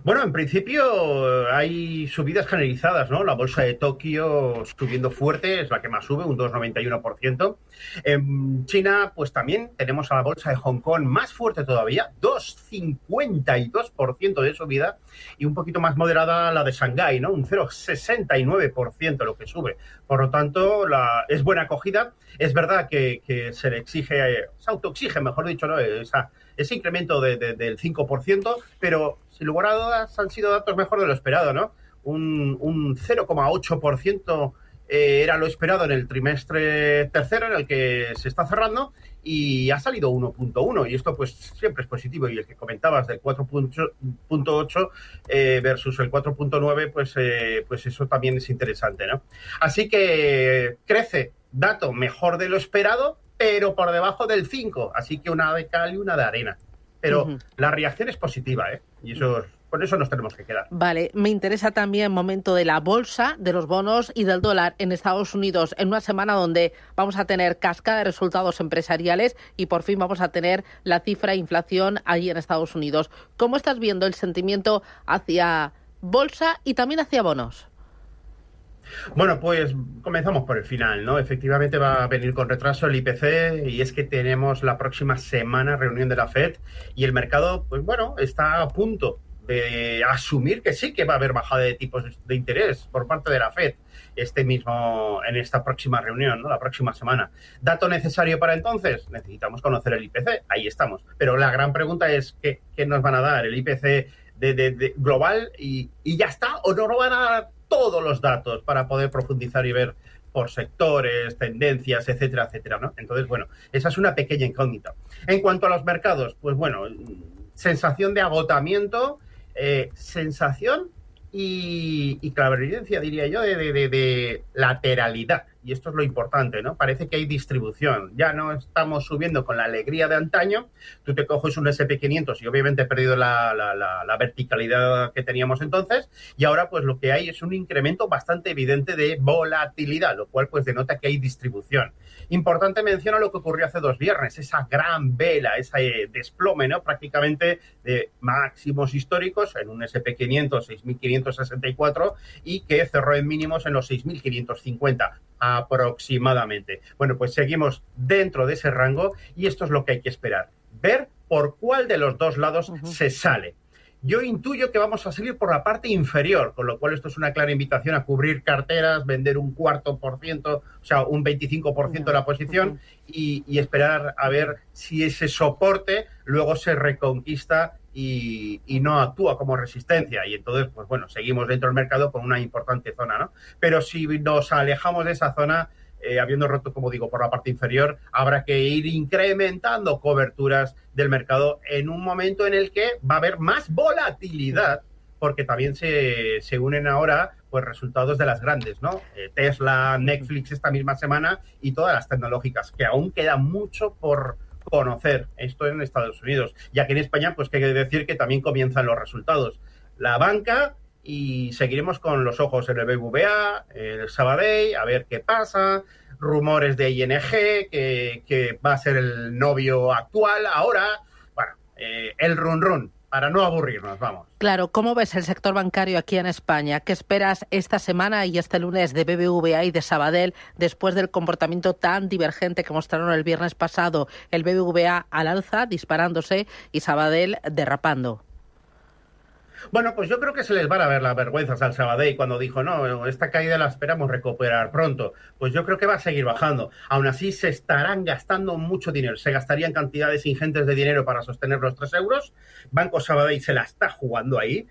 S19: Bueno, en principio hay subidas generalizadas, ¿no? La bolsa de Tokio subiendo fuerte, es la que más sube, un 2,91%. En China, pues también tenemos a la bolsa de Hong Kong más fuerte todavía, 2,52% de subida, y un poquito más moderada la de Shanghái, ¿no? Un 0,69% lo que sube. Por lo tanto, es buena acogida. Es verdad que se le exige, se autoexige, mejor dicho, ¿no? Ese incremento del 5%, pero sin lugar a dudas han sido datos mejor de lo esperado, ¿no? Un 0,8% era lo esperado en el trimestre tercero, en el que se está cerrando, y ha salido 1.1, y esto pues siempre es positivo, y el que comentabas del 4.8 versus el 4.9, pues eso también es interesante, ¿no? Así que crece, dato mejor de lo esperado, pero por debajo del 5, así que una de cal y una de arena. Pero la reacción es positiva, y eso, con eso nos tenemos que quedar.
S1: Vale, me interesa también el momento de la bolsa, de los bonos y del dólar en Estados Unidos, en una semana donde vamos a tener cascada de resultados empresariales y por fin vamos a tener la cifra de inflación allí en Estados Unidos. ¿Cómo estás viendo el sentimiento hacia bolsa y también hacia bonos?
S19: Bueno, pues comenzamos por el final, ¿no? Efectivamente va a venir con retraso el IPC, y es que tenemos la próxima semana reunión de la FED y el mercado, pues bueno, está a punto de asumir que sí que va a haber bajada de tipos de interés por parte de la FED en esta próxima reunión, ¿no? La próxima semana. ¿Dato necesario para entonces? Necesitamos conocer el IPC, ahí estamos. Pero la gran pregunta es, ¿qué nos van a dar? ¿El IPC de global y ya está? ¿O no nos van a dar todos los datos para poder profundizar y ver por sectores, tendencias, etcétera, etcétera, ¿no? Entonces, bueno, esa es una pequeña incógnita. En cuanto a los mercados, pues bueno, sensación de agotamiento, sensación y clarividencia, diría yo, de lateralidad. Y esto es lo importante, ¿no? Parece que hay distribución. Ya no estamos subiendo con la alegría de antaño. Tú te coges un SP500 y obviamente he perdido la verticalidad que teníamos entonces. Y ahora pues lo que hay es un incremento bastante evidente de volatilidad, lo cual pues denota que hay distribución. Importante menciono lo que ocurrió hace 2 viernes, esa gran vela, ese desplome, ¿no? Prácticamente de máximos históricos en un SP500, 6.564, y que cerró en mínimos en los 6.550 aproximadamente. Bueno, pues seguimos dentro de ese rango y esto es lo que hay que esperar. Ver por cuál de los dos lados se sale. Yo intuyo que vamos a salir por la parte inferior, con lo cual esto es una clara invitación a cubrir carteras, vender un 0,25%, o sea, un 25% de la posición y esperar a ver si ese soporte luego se reconquista y no actúa como resistencia. Y entonces, pues bueno, seguimos dentro del mercado con una importante zona, ¿no? Pero si nos alejamos de esa zona, habiendo roto, como digo, por la parte inferior, habrá que ir incrementando coberturas del mercado en un momento en el que va a haber más volatilidad, porque también se unen ahora pues resultados de las grandes, ¿no? Tesla, Netflix esta misma semana y todas las tecnológicas, que aún queda mucho por conocer. Esto en Estados Unidos. Y aquí en España, pues que hay que decir que también comienzan los resultados. La banca, y seguiremos con los ojos en el BBVA, el Sabadell, a ver qué pasa. Rumores de ING, que va a ser el novio actual ahora. Bueno, el run, para no aburrirnos, vamos.
S1: Claro, ¿cómo ves el sector bancario aquí en España? ¿Qué esperas esta semana y este lunes de BBVA y de Sabadell después del comportamiento tan divergente que mostraron el viernes pasado? El BBVA al alza, disparándose, y Sabadell derrapando.
S19: Bueno, pues yo creo que se les van a ver las vergüenzas al Sabadell cuando dijo, no, esta caída la esperamos recuperar pronto. Pues yo creo que va a seguir bajando. Aún así, se estarán gastando mucho dinero. Se gastarían cantidades ingentes de dinero para sostener los 3 euros. Banco Sabadell se la está jugando ahí.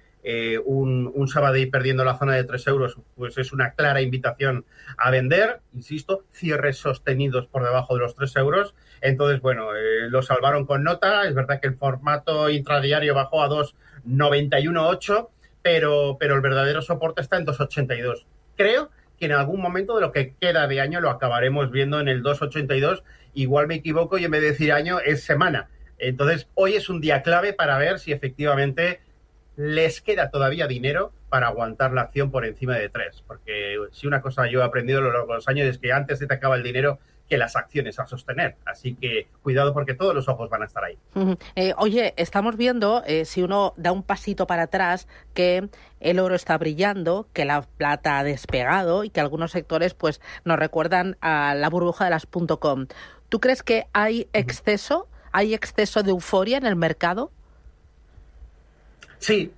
S19: Un Sabadell perdiendo la zona de 3 euros, pues es una clara invitación a vender. Insisto, cierres sostenidos por debajo de los 3 euros. Entonces, bueno, lo salvaron con nota. Es verdad que el formato intradiario bajó a 2,91,8, pero el verdadero soporte está en 2,82. Creo que en algún momento de lo que queda de año lo acabaremos viendo en el 2,82. Igual me equivoco y en vez de decir año es semana. Entonces, hoy es un día clave para ver si efectivamente les queda todavía dinero para aguantar la acción por encima de 3. Porque si una cosa yo he aprendido a lo largo de los años es que antes se te acaba el dinero que las acciones a sostener. Así que cuidado porque todos los ojos van a estar ahí.
S1: Oye, estamos viendo, si uno da un pasito para atrás, que el oro está brillando, que la plata ha despegado y que algunos sectores pues nos recuerdan a la burbuja de las .com. ¿Tú crees que hay exceso de euforia en el mercado?
S19: Sí,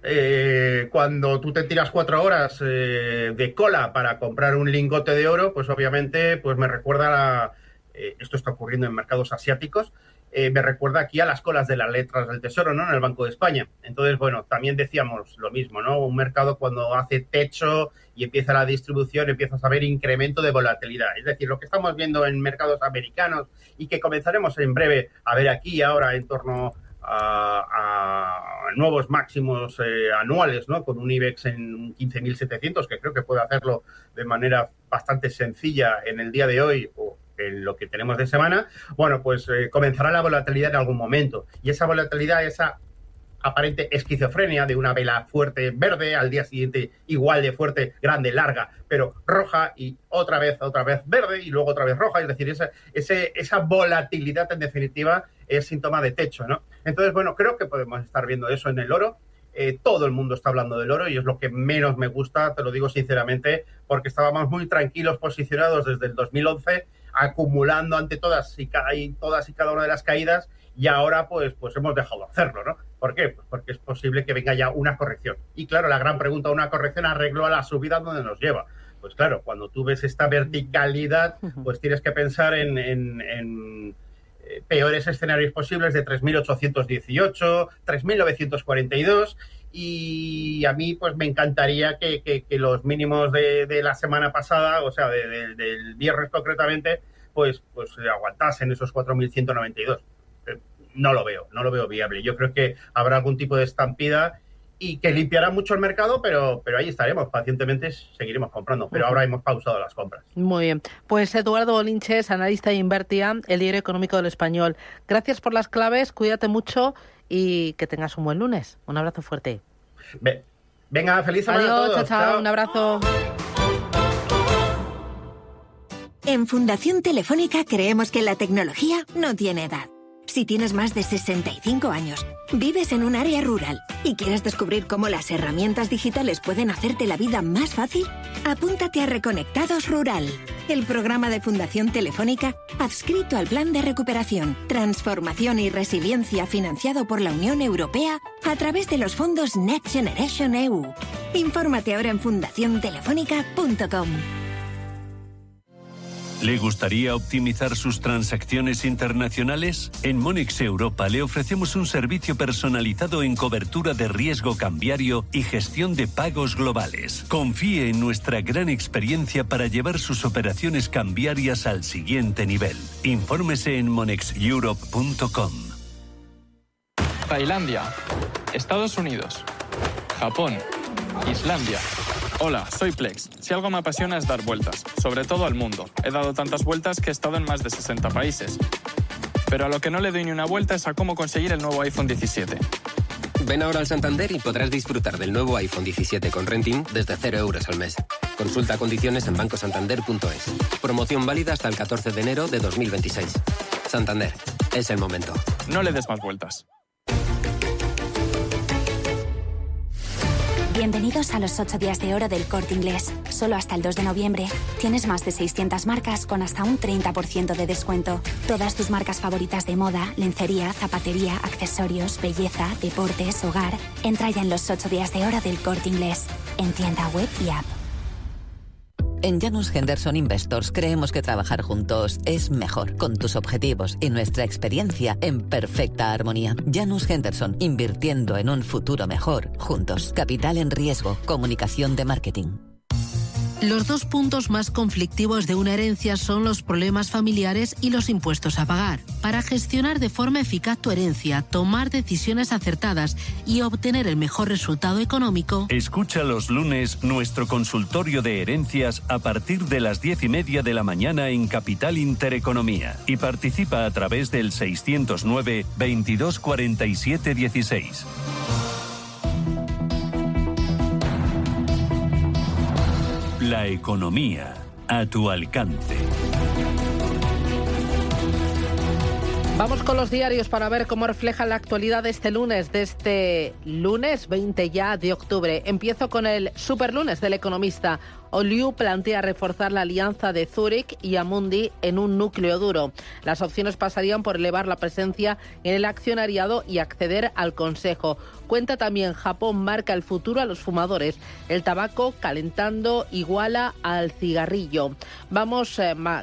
S19: cuando tú te tiras 4 horas de cola para comprar un lingote de oro, pues obviamente pues me recuerda esto está ocurriendo en mercados asiáticos, me recuerda aquí a las colas de las letras del Tesoro, ¿no? En el Banco de España. Entonces, bueno, también decíamos lo mismo, ¿no? Un mercado cuando hace techo y empieza la distribución, empiezas a ver incremento de volatilidad. Es decir, lo que estamos viendo en mercados americanos y que comenzaremos en breve a ver aquí y ahora en torno a nuevos máximos anuales, ¿no? Con un IBEX en 15.700, que creo que puede hacerlo de manera bastante sencilla en el día de hoy o en lo que tenemos de semana. Bueno, pues comenzará la volatilidad en algún momento. Y esa volatilidad, esa aparente esquizofrenia de una vela fuerte verde, al día siguiente igual de fuerte, grande, larga, pero roja, y otra vez verde y luego otra vez roja. Es decir, esa volatilidad en definitiva es síntoma de techo, ¿no? Entonces, bueno, creo que podemos estar viendo eso en el oro. Todo el mundo está hablando del oro y es lo que menos me gusta, te lo digo sinceramente, porque estábamos muy tranquilos posicionados desde el 2011, acumulando ante todas y cada una de las caídas, y ahora pues hemos dejado de hacerlo, ¿no? ¿Por qué? Pues porque es posible que venga ya una corrección. Y claro, la gran pregunta, ¿una corrección arreglo a la subida donde nos lleva? Pues claro, cuando tú ves esta verticalidad, pues tienes que pensar en peores escenarios posibles de 3.818, 3.942, y a mí pues me encantaría que los mínimos de la semana pasada, o sea, del viernes concretamente, pues aguantasen esos 4.192. No lo veo viable. Yo creo que habrá algún tipo de estampida y que limpiará mucho el mercado, pero ahí estaremos, pacientemente seguiremos comprando, pero ahora hemos pausado las compras.
S1: Muy bien. Pues Eduardo Olinches, analista de Invertia, el diario económico del Español. Gracias por las claves, cuídate mucho y que tengas un buen lunes. Un abrazo fuerte.
S19: Venga, feliz semana a todos.
S1: Adiós, chao, un abrazo.
S20: En Fundación Telefónica creemos que la tecnología no tiene edad. Si tienes más de 65 años, vives en un área rural y quieres descubrir cómo las herramientas digitales pueden hacerte la vida más fácil, apúntate a Reconectados Rural, el programa de Fundación Telefónica adscrito al Plan de Recuperación, Transformación y Resiliencia financiado por la Unión Europea a través de los fondos Next Generation EU. Infórmate ahora en fundaciontelefónica.com.
S9: ¿Le gustaría optimizar sus transacciones internacionales? En Monex Europa le ofrecemos un servicio personalizado en cobertura de riesgo cambiario y gestión de pagos globales. Confíe en nuestra gran experiencia para llevar sus operaciones cambiarias al siguiente nivel. Infórmese en monexeurope.com.
S21: Tailandia, Estados Unidos, Japón, Islandia. Hola, soy Plex. Si algo me apasiona es dar vueltas, sobre todo al mundo. He dado tantas vueltas que he estado en más de 60 países. Pero a lo que no le doy ni una vuelta es a cómo conseguir el nuevo iPhone 17.
S22: Ven ahora al Santander y podrás disfrutar del nuevo iPhone 17 con renting desde 0 euros al mes. Consulta condiciones en bancosantander.es. Promoción válida hasta el 14 de enero de 2026. Santander, es el momento.
S21: No le des más vueltas.
S17: Bienvenidos a los 8 días de oro del Corte Inglés. Solo hasta el 2 de noviembre tienes más de 600 marcas con hasta un 30% de descuento. Todas tus marcas favoritas de moda, lencería, zapatería, accesorios, belleza, deportes, hogar. Entra ya en los 8 días de oro del Corte Inglés, en tienda web y app.
S23: En Janus Henderson Investors creemos que trabajar juntos es mejor, con tus objetivos y nuestra experiencia en perfecta armonía. Janus Henderson, invirtiendo en un futuro mejor, juntos. Capital en riesgo, comunicación de marketing.
S10: Los dos puntos más conflictivos de una herencia son los problemas familiares y los impuestos a pagar. Para gestionar de forma eficaz tu herencia, tomar decisiones acertadas y obtener el mejor resultado económico.
S9: Escucha los lunes nuestro consultorio de herencias a partir de las 10:30 de la mañana en Capital Intereconomía y participa a través del 609 22 47 16. La economía a tu alcance.
S1: Vamos con los diarios para ver cómo refleja la actualidad de este lunes 20 ya de octubre. Empiezo con el superlunes del Economista. Oliu plantea reforzar la alianza de Zúrich y Amundi en un núcleo duro. Las opciones pasarían por elevar la presencia en el accionariado y acceder al Consejo. Cuenta también, Japón marca el futuro a los fumadores. El tabaco calentando iguala al cigarrillo. Vamos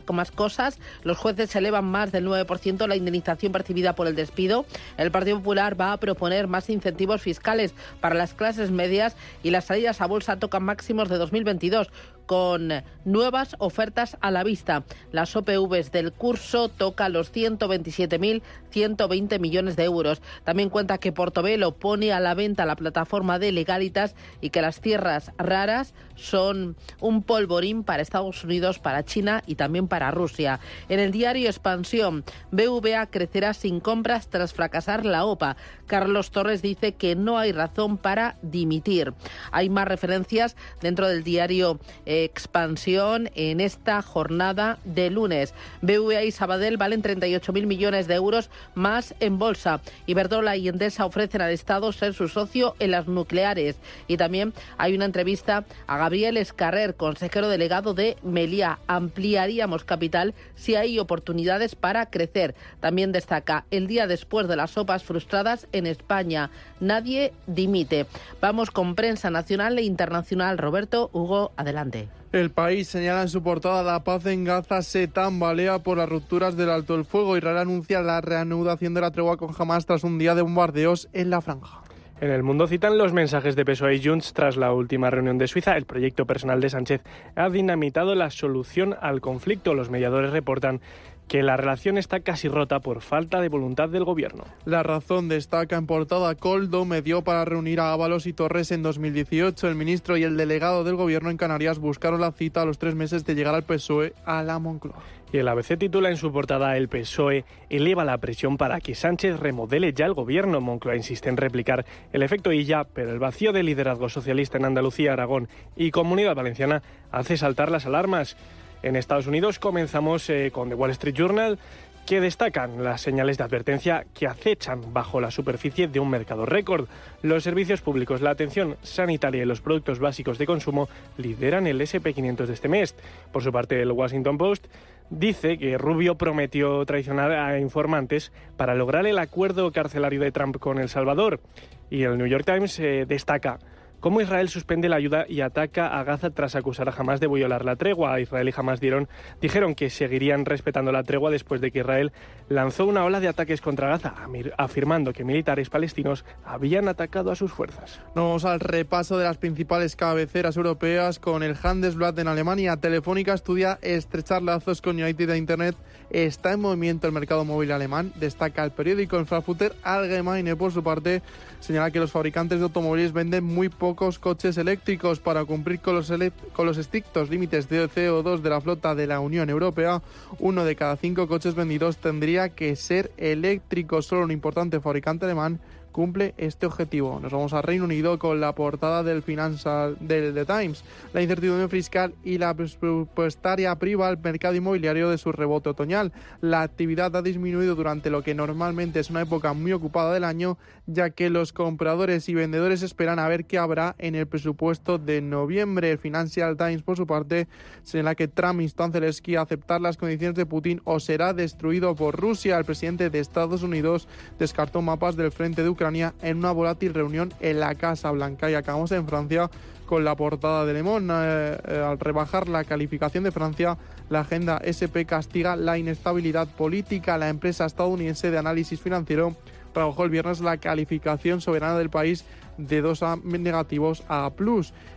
S1: con más cosas. Los jueces elevan más del 9% la indemnización percibida por el despido. El Partido Popular va a proponer más incentivos fiscales para las clases medias y las salidas a bolsa tocan máximos de 2022 con nuevas ofertas a la vista. Las OPVs del curso tocan los 127.120 millones de euros. También cuenta que Portobelo pone a la venta la plataforma de Legalitas y que las tierras raras son un polvorín para Estados Unidos, para China y también para Rusia. En el diario Expansión, BVA crecerá sin compras tras fracasar la OPA. Carlos Torres dice que no hay razón para dimitir. Hay más referencias dentro del diario Expansión en esta jornada de lunes. BVA y Sabadell valen 38.000 millones de euros más en bolsa. Iberdrola y Endesa ofrecen al Estado ser su socio en las nucleares. Y también hay una entrevista a Gabriel Escarrer, consejero delegado de Meliá. Ampliaríamos capital si hay oportunidades para crecer. También destaca el día después de las OPAs frustradas en España. Nadie dimite. Vamos con prensa nacional e internacional. Roberto Hugo, adelante.
S4: El País señala en su portada: la paz en Gaza se tambalea por las rupturas del alto el fuego. Israel anuncia la reanudación de la tregua con Hamás tras un día de bombardeos en la franja.
S6: En El Mundo citan los mensajes de PSOE y Junts tras la última reunión de Suiza. El proyecto personal de Sánchez ha dinamitado la solución al conflicto. Los mediadores reportan que la relación está casi rota por falta de voluntad del gobierno.
S4: La Razón destaca en portada: Koldo medió para reunir a Ábalos y Torres en 2018. El ministro y el delegado del gobierno en Canarias buscaron la cita a los 3 meses de llegar al PSOE a la Moncloa.
S6: Y el ABC titula en su portada: el PSOE eleva la presión para que Sánchez remodele ya el gobierno. Moncloa insiste en replicar el efecto Illa, pero el vacío de liderazgo socialista en Andalucía, Aragón y Comunidad Valenciana hace saltar las alarmas. En Estados Unidos comenzamos con The Wall Street Journal, que destacan las señales de advertencia que acechan bajo la superficie de un mercado récord. Los servicios públicos, la atención sanitaria y los productos básicos de consumo lideran el S&P 500 de este mes. Por su parte, el Washington Post dice que Rubio prometió traicionar a informantes para lograr el acuerdo carcelario de Trump con El Salvador. Y el New York Times destaca cómo Israel suspende la ayuda y ataca a Gaza tras acusar a Hamás de violar la tregua. Israel y Hamás dijeron que seguirían respetando la tregua después de que Israel lanzó una ola de ataques contra Gaza, afirmando que militares palestinos habían atacado a sus fuerzas.
S4: Vamos al repaso de las principales cabeceras europeas con el Handelsblatt en Alemania. Telefónica estudia estrechar lazos con United Internet. Está en movimiento el mercado móvil alemán, destaca el periódico. En Frankfurter Allgemeine, por su parte, señala que los fabricantes de automóviles venden muy pocos coches eléctricos. Para cumplir con los estrictos límites de CO2 de la flota de la Unión Europea, 1 de cada 5 coches vendidos tendría que ser eléctrico. Solo un importante fabricante alemán cumple este objetivo. Nos vamos a Reino Unido con la portada del The Times. La incertidumbre fiscal y la presupuestaria priva al mercado inmobiliario de su rebote otoñal. La actividad ha disminuido durante lo que normalmente es una época muy ocupada del año, ya que los compradores y vendedores esperan a ver qué habrá en el presupuesto de noviembre. El Financial Times, por su parte, señala que Trump instó a Zelensky a aceptar las condiciones de Putin o será destruido por Rusia. El presidente de Estados Unidos descartó mapas del frente de Ucrania en una volátil reunión en la Casa Blanca. Y acabamos en Francia con la portada de Le Monde. Al rebajar la calificación de Francia, la agenda SP castiga la inestabilidad política. La empresa estadounidense de análisis financiero rebajó el viernes la calificación soberana del país de 2 a negativos a A+.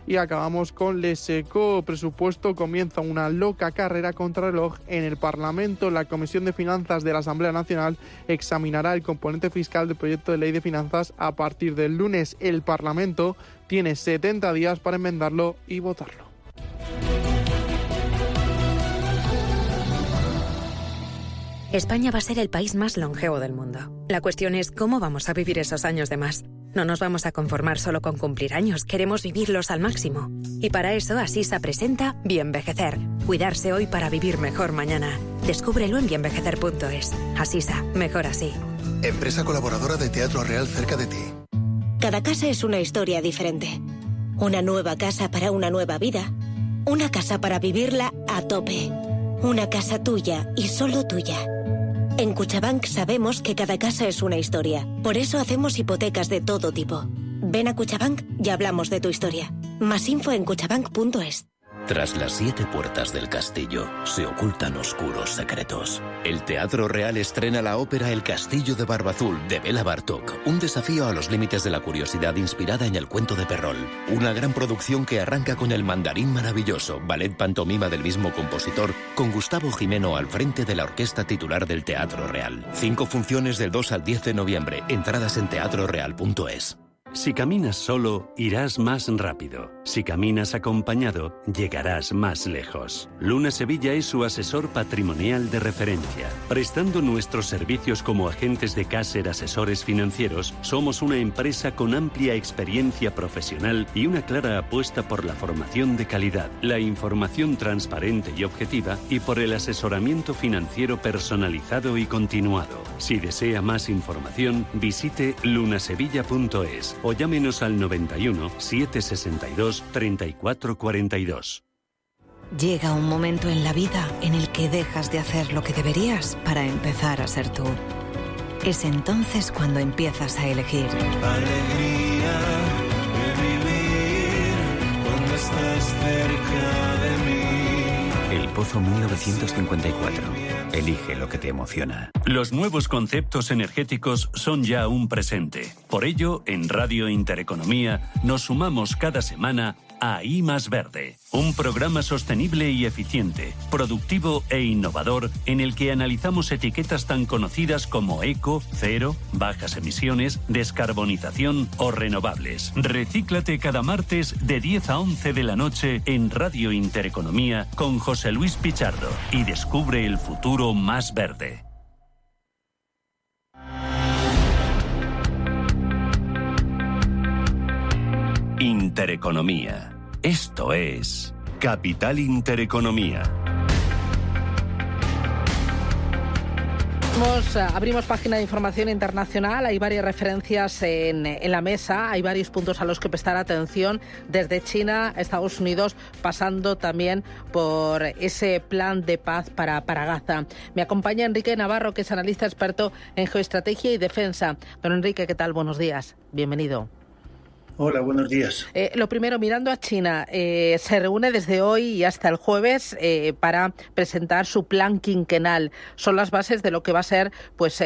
S4: Y acabamos con Les Echos. Presupuesto: comienza una loca carrera contra reloj en el Parlamento. La Comisión de Finanzas de la Asamblea Nacional examinará el componente fiscal del proyecto de ley de finanzas a partir del lunes. El Parlamento tiene 70 días para enmendarlo y votarlo.
S5: España va a ser el país más longevo del mundo. La cuestión es cómo vamos a vivir esos años de más. No nos vamos a conformar solo con cumplir años, queremos vivirlos al máximo. Y para eso Asisa presenta Bienvejecer. Cuidarse hoy para vivir mejor mañana. Descúbrelo en bienvejecer.es. Asisa, mejor así.
S7: Empresa colaboradora de Teatro Real cerca de ti.
S20: Cada casa es una historia diferente. Una nueva casa para una nueva vida.
S8: Una casa para vivirla a tope. Una casa tuya y solo tuya. En Cuchabank sabemos que cada casa es una historia. Por eso hacemos hipotecas de todo tipo. Ven a Cuchabank y hablamos de tu historia. Más info en cuchabank.es.
S11: Tras las 7 puertas del castillo se ocultan oscuros secretos. El Teatro Real estrena la ópera El Castillo de Barbazul de Bela Bartók, un desafío a los límites de la curiosidad inspirada en el cuento de Perrol. Una gran producción que arranca con El Mandarín Maravilloso, ballet pantomima del mismo compositor, con Gustavo Jimeno al frente de la orquesta titular del Teatro Real. 5 funciones del 2 al 10 de noviembre. Entradas en teatroreal.es.
S9: Si caminas solo, irás más rápido. Si caminas acompañado, llegarás más lejos. Luna Sevilla es su asesor patrimonial de referencia. Prestando nuestros servicios como agentes de Caser Asesores Financieros, somos una empresa con amplia experiencia profesional y una clara apuesta por la formación de calidad, la información transparente y objetiva y por el asesoramiento financiero personalizado y continuado. Si desea más información, visite lunasevilla.es o llámenos al 91 762 3442.
S12: Llega un momento en la vida en el que dejas de hacer lo que deberías para empezar a ser tú. Es entonces cuando empiezas a elegir.
S24: Alegría de vivir cuando estás cerca de mí.
S25: El Pozo 1954. Elige lo que te emociona.
S9: Los nuevos conceptos energéticos son ya un presente. Por ello, en Radio Intereconomía nos sumamos cada semana a I Más Verde, un programa sostenible y eficiente, productivo e innovador en el que analizamos etiquetas tan conocidas como eco, cero, bajas emisiones, descarbonización o renovables. Recíclate cada martes de 10 a 11 de la noche en Radio Intereconomía con José Luis Pichardo y descubre el futuro más verde. Intereconomía. Esto es Capital Intereconomía.
S1: Abrimos página de información internacional, hay varias referencias en la mesa, hay varios puntos a los que prestar atención, desde China a Estados Unidos, pasando también por ese plan de paz para Gaza. Me acompaña Enrique Navarro, que es analista experto en geoestrategia y defensa. Don Enrique, ¿qué tal? Buenos días, bienvenido.
S26: Hola, buenos días.
S1: Lo primero, mirando a China, se reúne desde hoy y hasta el jueves para presentar su plan quinquenal. Son las bases de lo que va a ser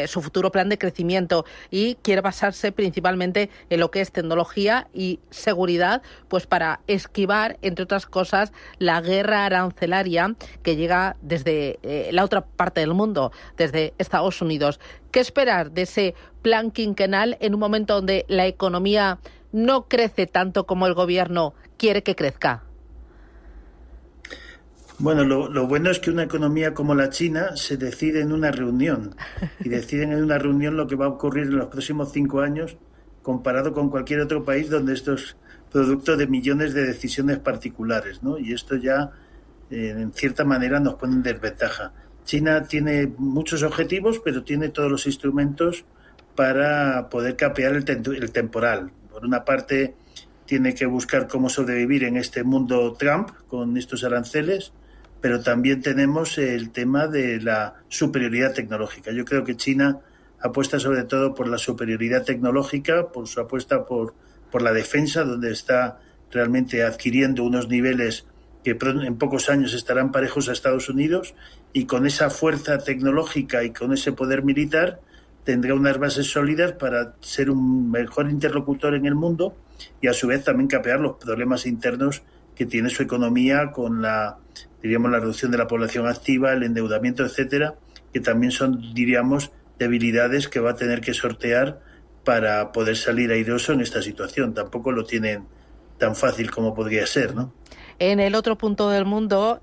S1: su futuro plan de crecimiento y quiere basarse principalmente en lo que es tecnología y seguridad, pues para esquivar, entre otras cosas, la guerra arancelaria que llega desde la otra parte del mundo, desde Estados Unidos. ¿Qué esperar de ese plan quinquenal en un momento donde la economía no crece tanto como el gobierno quiere que crezca?
S26: Bueno, lo bueno es que una economía como la China se decide en una reunión y deciden en una reunión lo que va a ocurrir en los próximos 5 años comparado con cualquier otro país donde esto es producto de millones de decisiones particulares, ¿no? Y esto ya, en cierta manera, nos pone en desventaja. China tiene muchos objetivos, pero tiene todos los instrumentos para poder capear el temporal. Por una parte, tiene que buscar cómo sobrevivir en este mundo Trump con estos aranceles, pero también tenemos el tema de la superioridad tecnológica. Yo creo que China apuesta sobre todo por la superioridad tecnológica, por su apuesta por la defensa, donde está realmente adquiriendo unos niveles que en pocos años estarán parejos a Estados Unidos, y con esa fuerza tecnológica y con ese poder militar tendrá unas bases sólidas para ser un mejor interlocutor en el mundo y a su vez también capear los problemas internos que tiene su economía con la reducción de la población activa, el endeudamiento, etcétera, que también son, debilidades que va a tener que sortear para poder salir airoso en esta situación. Tampoco lo tienen tan fácil como podría ser, ¿no?
S1: En el otro punto del mundo,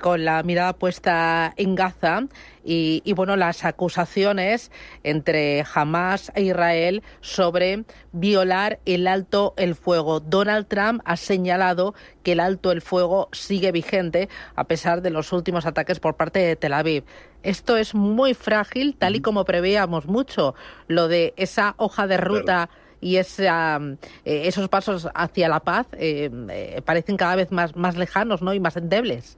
S1: con la mirada puesta en Gaza y las acusaciones entre Hamás e Israel sobre violar el alto el fuego. Donald Trump ha señalado que el alto el fuego sigue vigente a pesar de los últimos ataques por parte de Tel Aviv. Esto es muy frágil, tal y como preveíamos mucho, lo de esa hoja de ruta y esos pasos hacia la paz parecen cada vez más lejanos, ¿no? Y más endebles.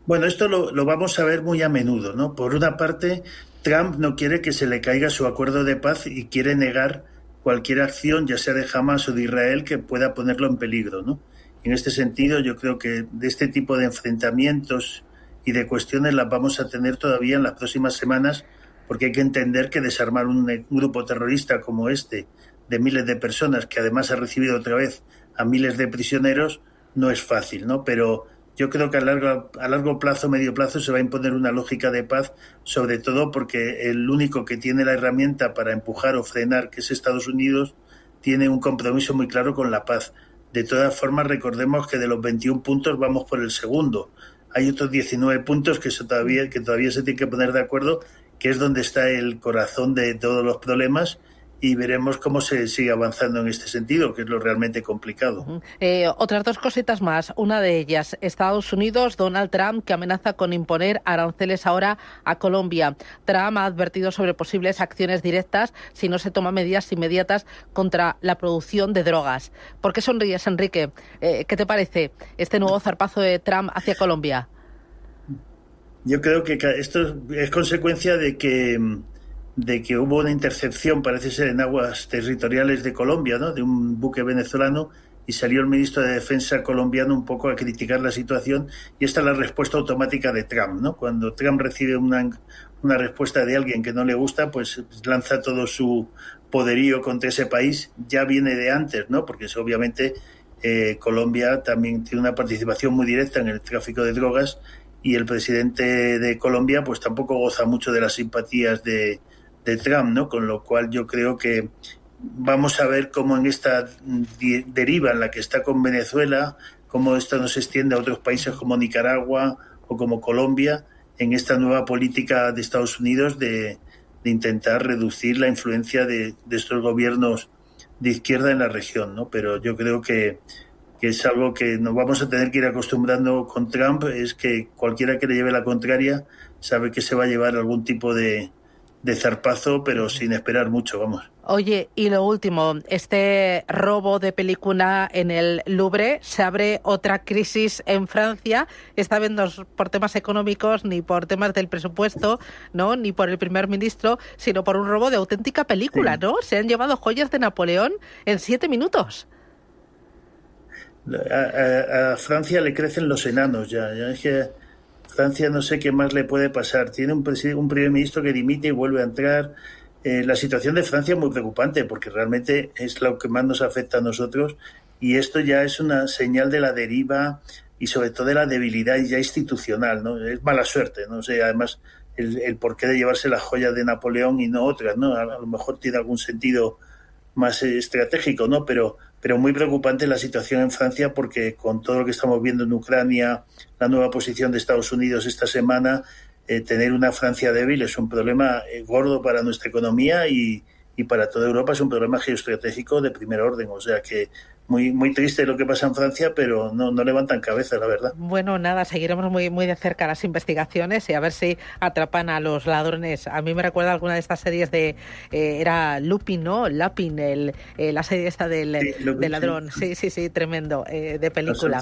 S26: Bueno, esto lo vamos a ver muy a menudo, ¿no? Por una parte, Trump no quiere que se le caiga su acuerdo de paz y quiere negar cualquier acción, ya sea de Hamas o de Israel, que pueda ponerlo en peligro, ¿no? En este sentido, yo creo que de este tipo de enfrentamientos y de cuestiones las vamos a tener todavía en las próximas semanas, porque hay que entender que desarmar un grupo terrorista como este, de miles de personas, que además ha recibido otra vez a miles de prisioneros, no es fácil, ¿no? Pero yo creo que a largo plazo, medio plazo, se va a imponer una lógica de paz, sobre todo porque el único que tiene la herramienta para empujar o frenar, que es Estados Unidos, tiene un compromiso muy claro con la paz. De todas formas, recordemos que de los 21 puntos vamos por el segundo. Hay otros 19 puntos que todavía se tienen que poner de acuerdo, que es donde está el corazón de todos los problemas, y veremos cómo se sigue avanzando en este sentido, que es lo realmente complicado.
S1: Otras dos cositas más. Una de ellas, Estados Unidos, Donald Trump, que amenaza con imponer aranceles ahora a Colombia. Trump ha advertido sobre posibles acciones directas si no se toman medidas inmediatas contra la producción de drogas. ¿Por qué sonríes, Enrique? ¿Qué te parece este nuevo zarpazo de Trump hacia Colombia?
S26: Yo creo que esto es consecuencia de que hubo una intercepción, parece ser, en aguas territoriales de Colombia, ¿no?, de un buque venezolano, y salió el ministro de Defensa colombiano un poco a criticar la situación, y esta es la respuesta automática de Trump, ¿no? Cuando Trump recibe una respuesta de alguien que no le gusta, pues lanza todo su poderío contra ese país. Ya viene de antes, ¿no?, porque obviamente Colombia también tiene una participación muy directa en el tráfico de drogas, y el presidente de Colombia pues tampoco goza mucho de las simpatías de Trump, ¿no? Con lo cual yo creo que vamos a ver cómo en esta deriva en la que está con Venezuela, cómo esto nos extiende a otros países como Nicaragua o como Colombia, en esta nueva política de Estados Unidos de intentar reducir la influencia de estos gobiernos de izquierda en la región, ¿no? Pero yo creo que es algo que nos vamos a tener que ir acostumbrando con Trump, es que cualquiera que le lleve la contraria sabe que se va a llevar algún tipo de zarpazo, pero sin esperar mucho, vamos.
S1: Oye, y lo último, este robo de película en el Louvre, se abre otra crisis en Francia, esta vez no por temas económicos ni por temas del presupuesto, ¿no?, ni por el primer ministro, sino por un robo de auténtica película, sí. ¿No? Se han llevado joyas de Napoleón en 7 minutos.
S26: A Francia le crecen los enanos ya es que Francia no sé qué más le puede pasar. Tiene un primer ministro que dimite y vuelve a entrar. La situación de Francia es muy preocupante porque realmente es lo que más nos afecta a nosotros, y esto ya es una señal de la deriva y sobre todo de la debilidad ya institucional, ¿no? Es mala suerte, no sé, además el porqué de llevarse las joyas de Napoleón y no otras, ¿no? A lo mejor tiene algún sentido más estratégico, ¿no? Pero muy preocupante la situación en Francia, porque con todo lo que estamos viendo en Ucrania, la nueva posición de Estados Unidos esta semana, tener una Francia débil es un problema gordo para nuestra economía y para toda Europa es un problema geoestratégico de primer orden. O sea que muy triste lo que pasa en Francia, pero no levantan cabeza, la verdad.
S1: Bueno, nada, seguiremos muy de cerca las investigaciones y a ver si atrapan a los ladrones. A mí me recuerda alguna de estas series era Lupin, ¿no? Lapin, la serie esta del ladrón. Sí, tremendo, de película.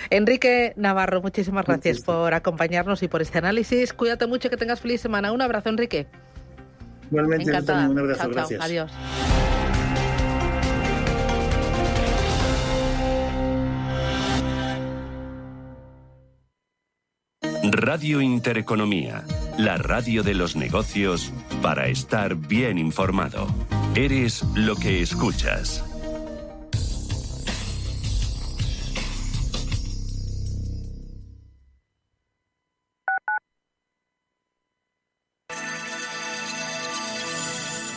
S1: Enrique Navarro, muchísimas gracias por acompañarnos y por este análisis. Cuídate mucho, que tengas feliz semana. Un abrazo, Enrique.
S26: Igualmente,
S1: encantada.
S26: Un abrazo,
S1: chao,
S26: gracias.
S1: Adiós.
S9: Radio Intereconomía, la radio de los negocios para estar bien informado. Eres lo que escuchas.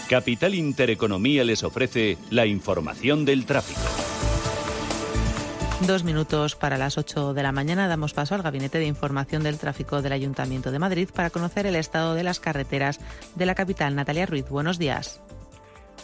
S9: Capital Intereconomía les ofrece la información del tráfico.
S3: 2 minutos para las 8 de la mañana. Damos paso al Gabinete de Información del Tráfico del Ayuntamiento de Madrid para conocer el estado de las carreteras de la capital. Natalia Ruiz, buenos días.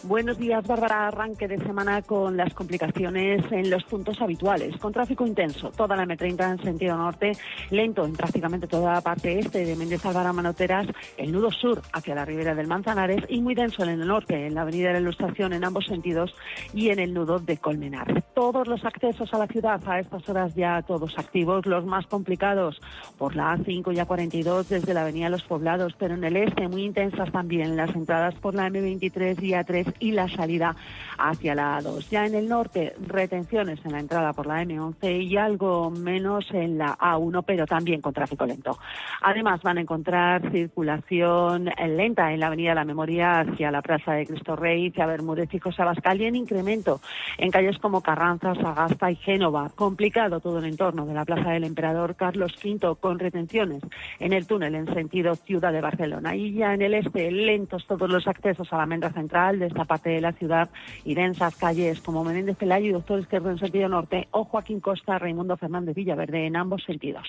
S2: Buenos días, Bárbara. Arranque de semana con las complicaciones en los puntos habituales, con tráfico intenso. Toda la M30 en sentido norte, lento en prácticamente toda la parte este de Méndez Álvaro a Manoteras, el nudo sur hacia la ribera del Manzanares y muy denso en el norte, en la avenida de la Ilustración en ambos sentidos y en el nudo de Colmenar. Todos los accesos a la ciudad a estas horas ya todos activos, los más complicados por la A5 y A42 desde la avenida Los Poblados, pero en el este muy intensas también las entradas por la M23 y A3 y la salida hacia la A2. Ya en el norte, retenciones en la entrada por la M11 y algo menos en la A1, pero también con tráfico lento. Además, van a encontrar circulación lenta en la avenida La Memoria hacia la Plaza de Cristo Rey, hacia Bermúdez y José Abascal, y en incremento en calles como Carranza, Sagasta y Génova. Complicado todo el entorno de la Plaza del Emperador Carlos V, con retenciones en el túnel en sentido Ciudad de Barcelona. Y ya en el este, lentos todos los accesos a la Almendra Central de esta parte de la ciudad y densas calles como Menéndez Pelayo y Doctor Izquierdo en sentido norte o Joaquín Costa, Raimundo Fernández Villaverde en ambos sentidos.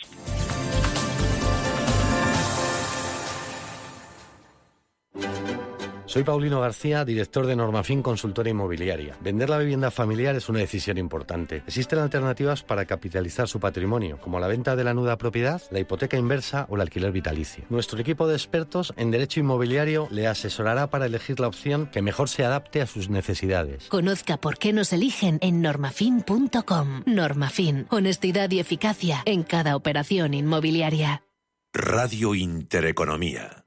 S13: Soy Paulino García, director de Normafin Consultora Inmobiliaria. Vender la vivienda familiar es una decisión importante. Existen alternativas para capitalizar su patrimonio, como la venta de la nuda propiedad, la hipoteca inversa o el alquiler vitalicio. Nuestro equipo de expertos en derecho inmobiliario le asesorará para elegir la opción que mejor se adapte a sus necesidades.
S10: Conozca por qué nos eligen en normafin.com. Normafin, honestidad y eficacia en cada operación inmobiliaria.
S14: Radio Intereconomía.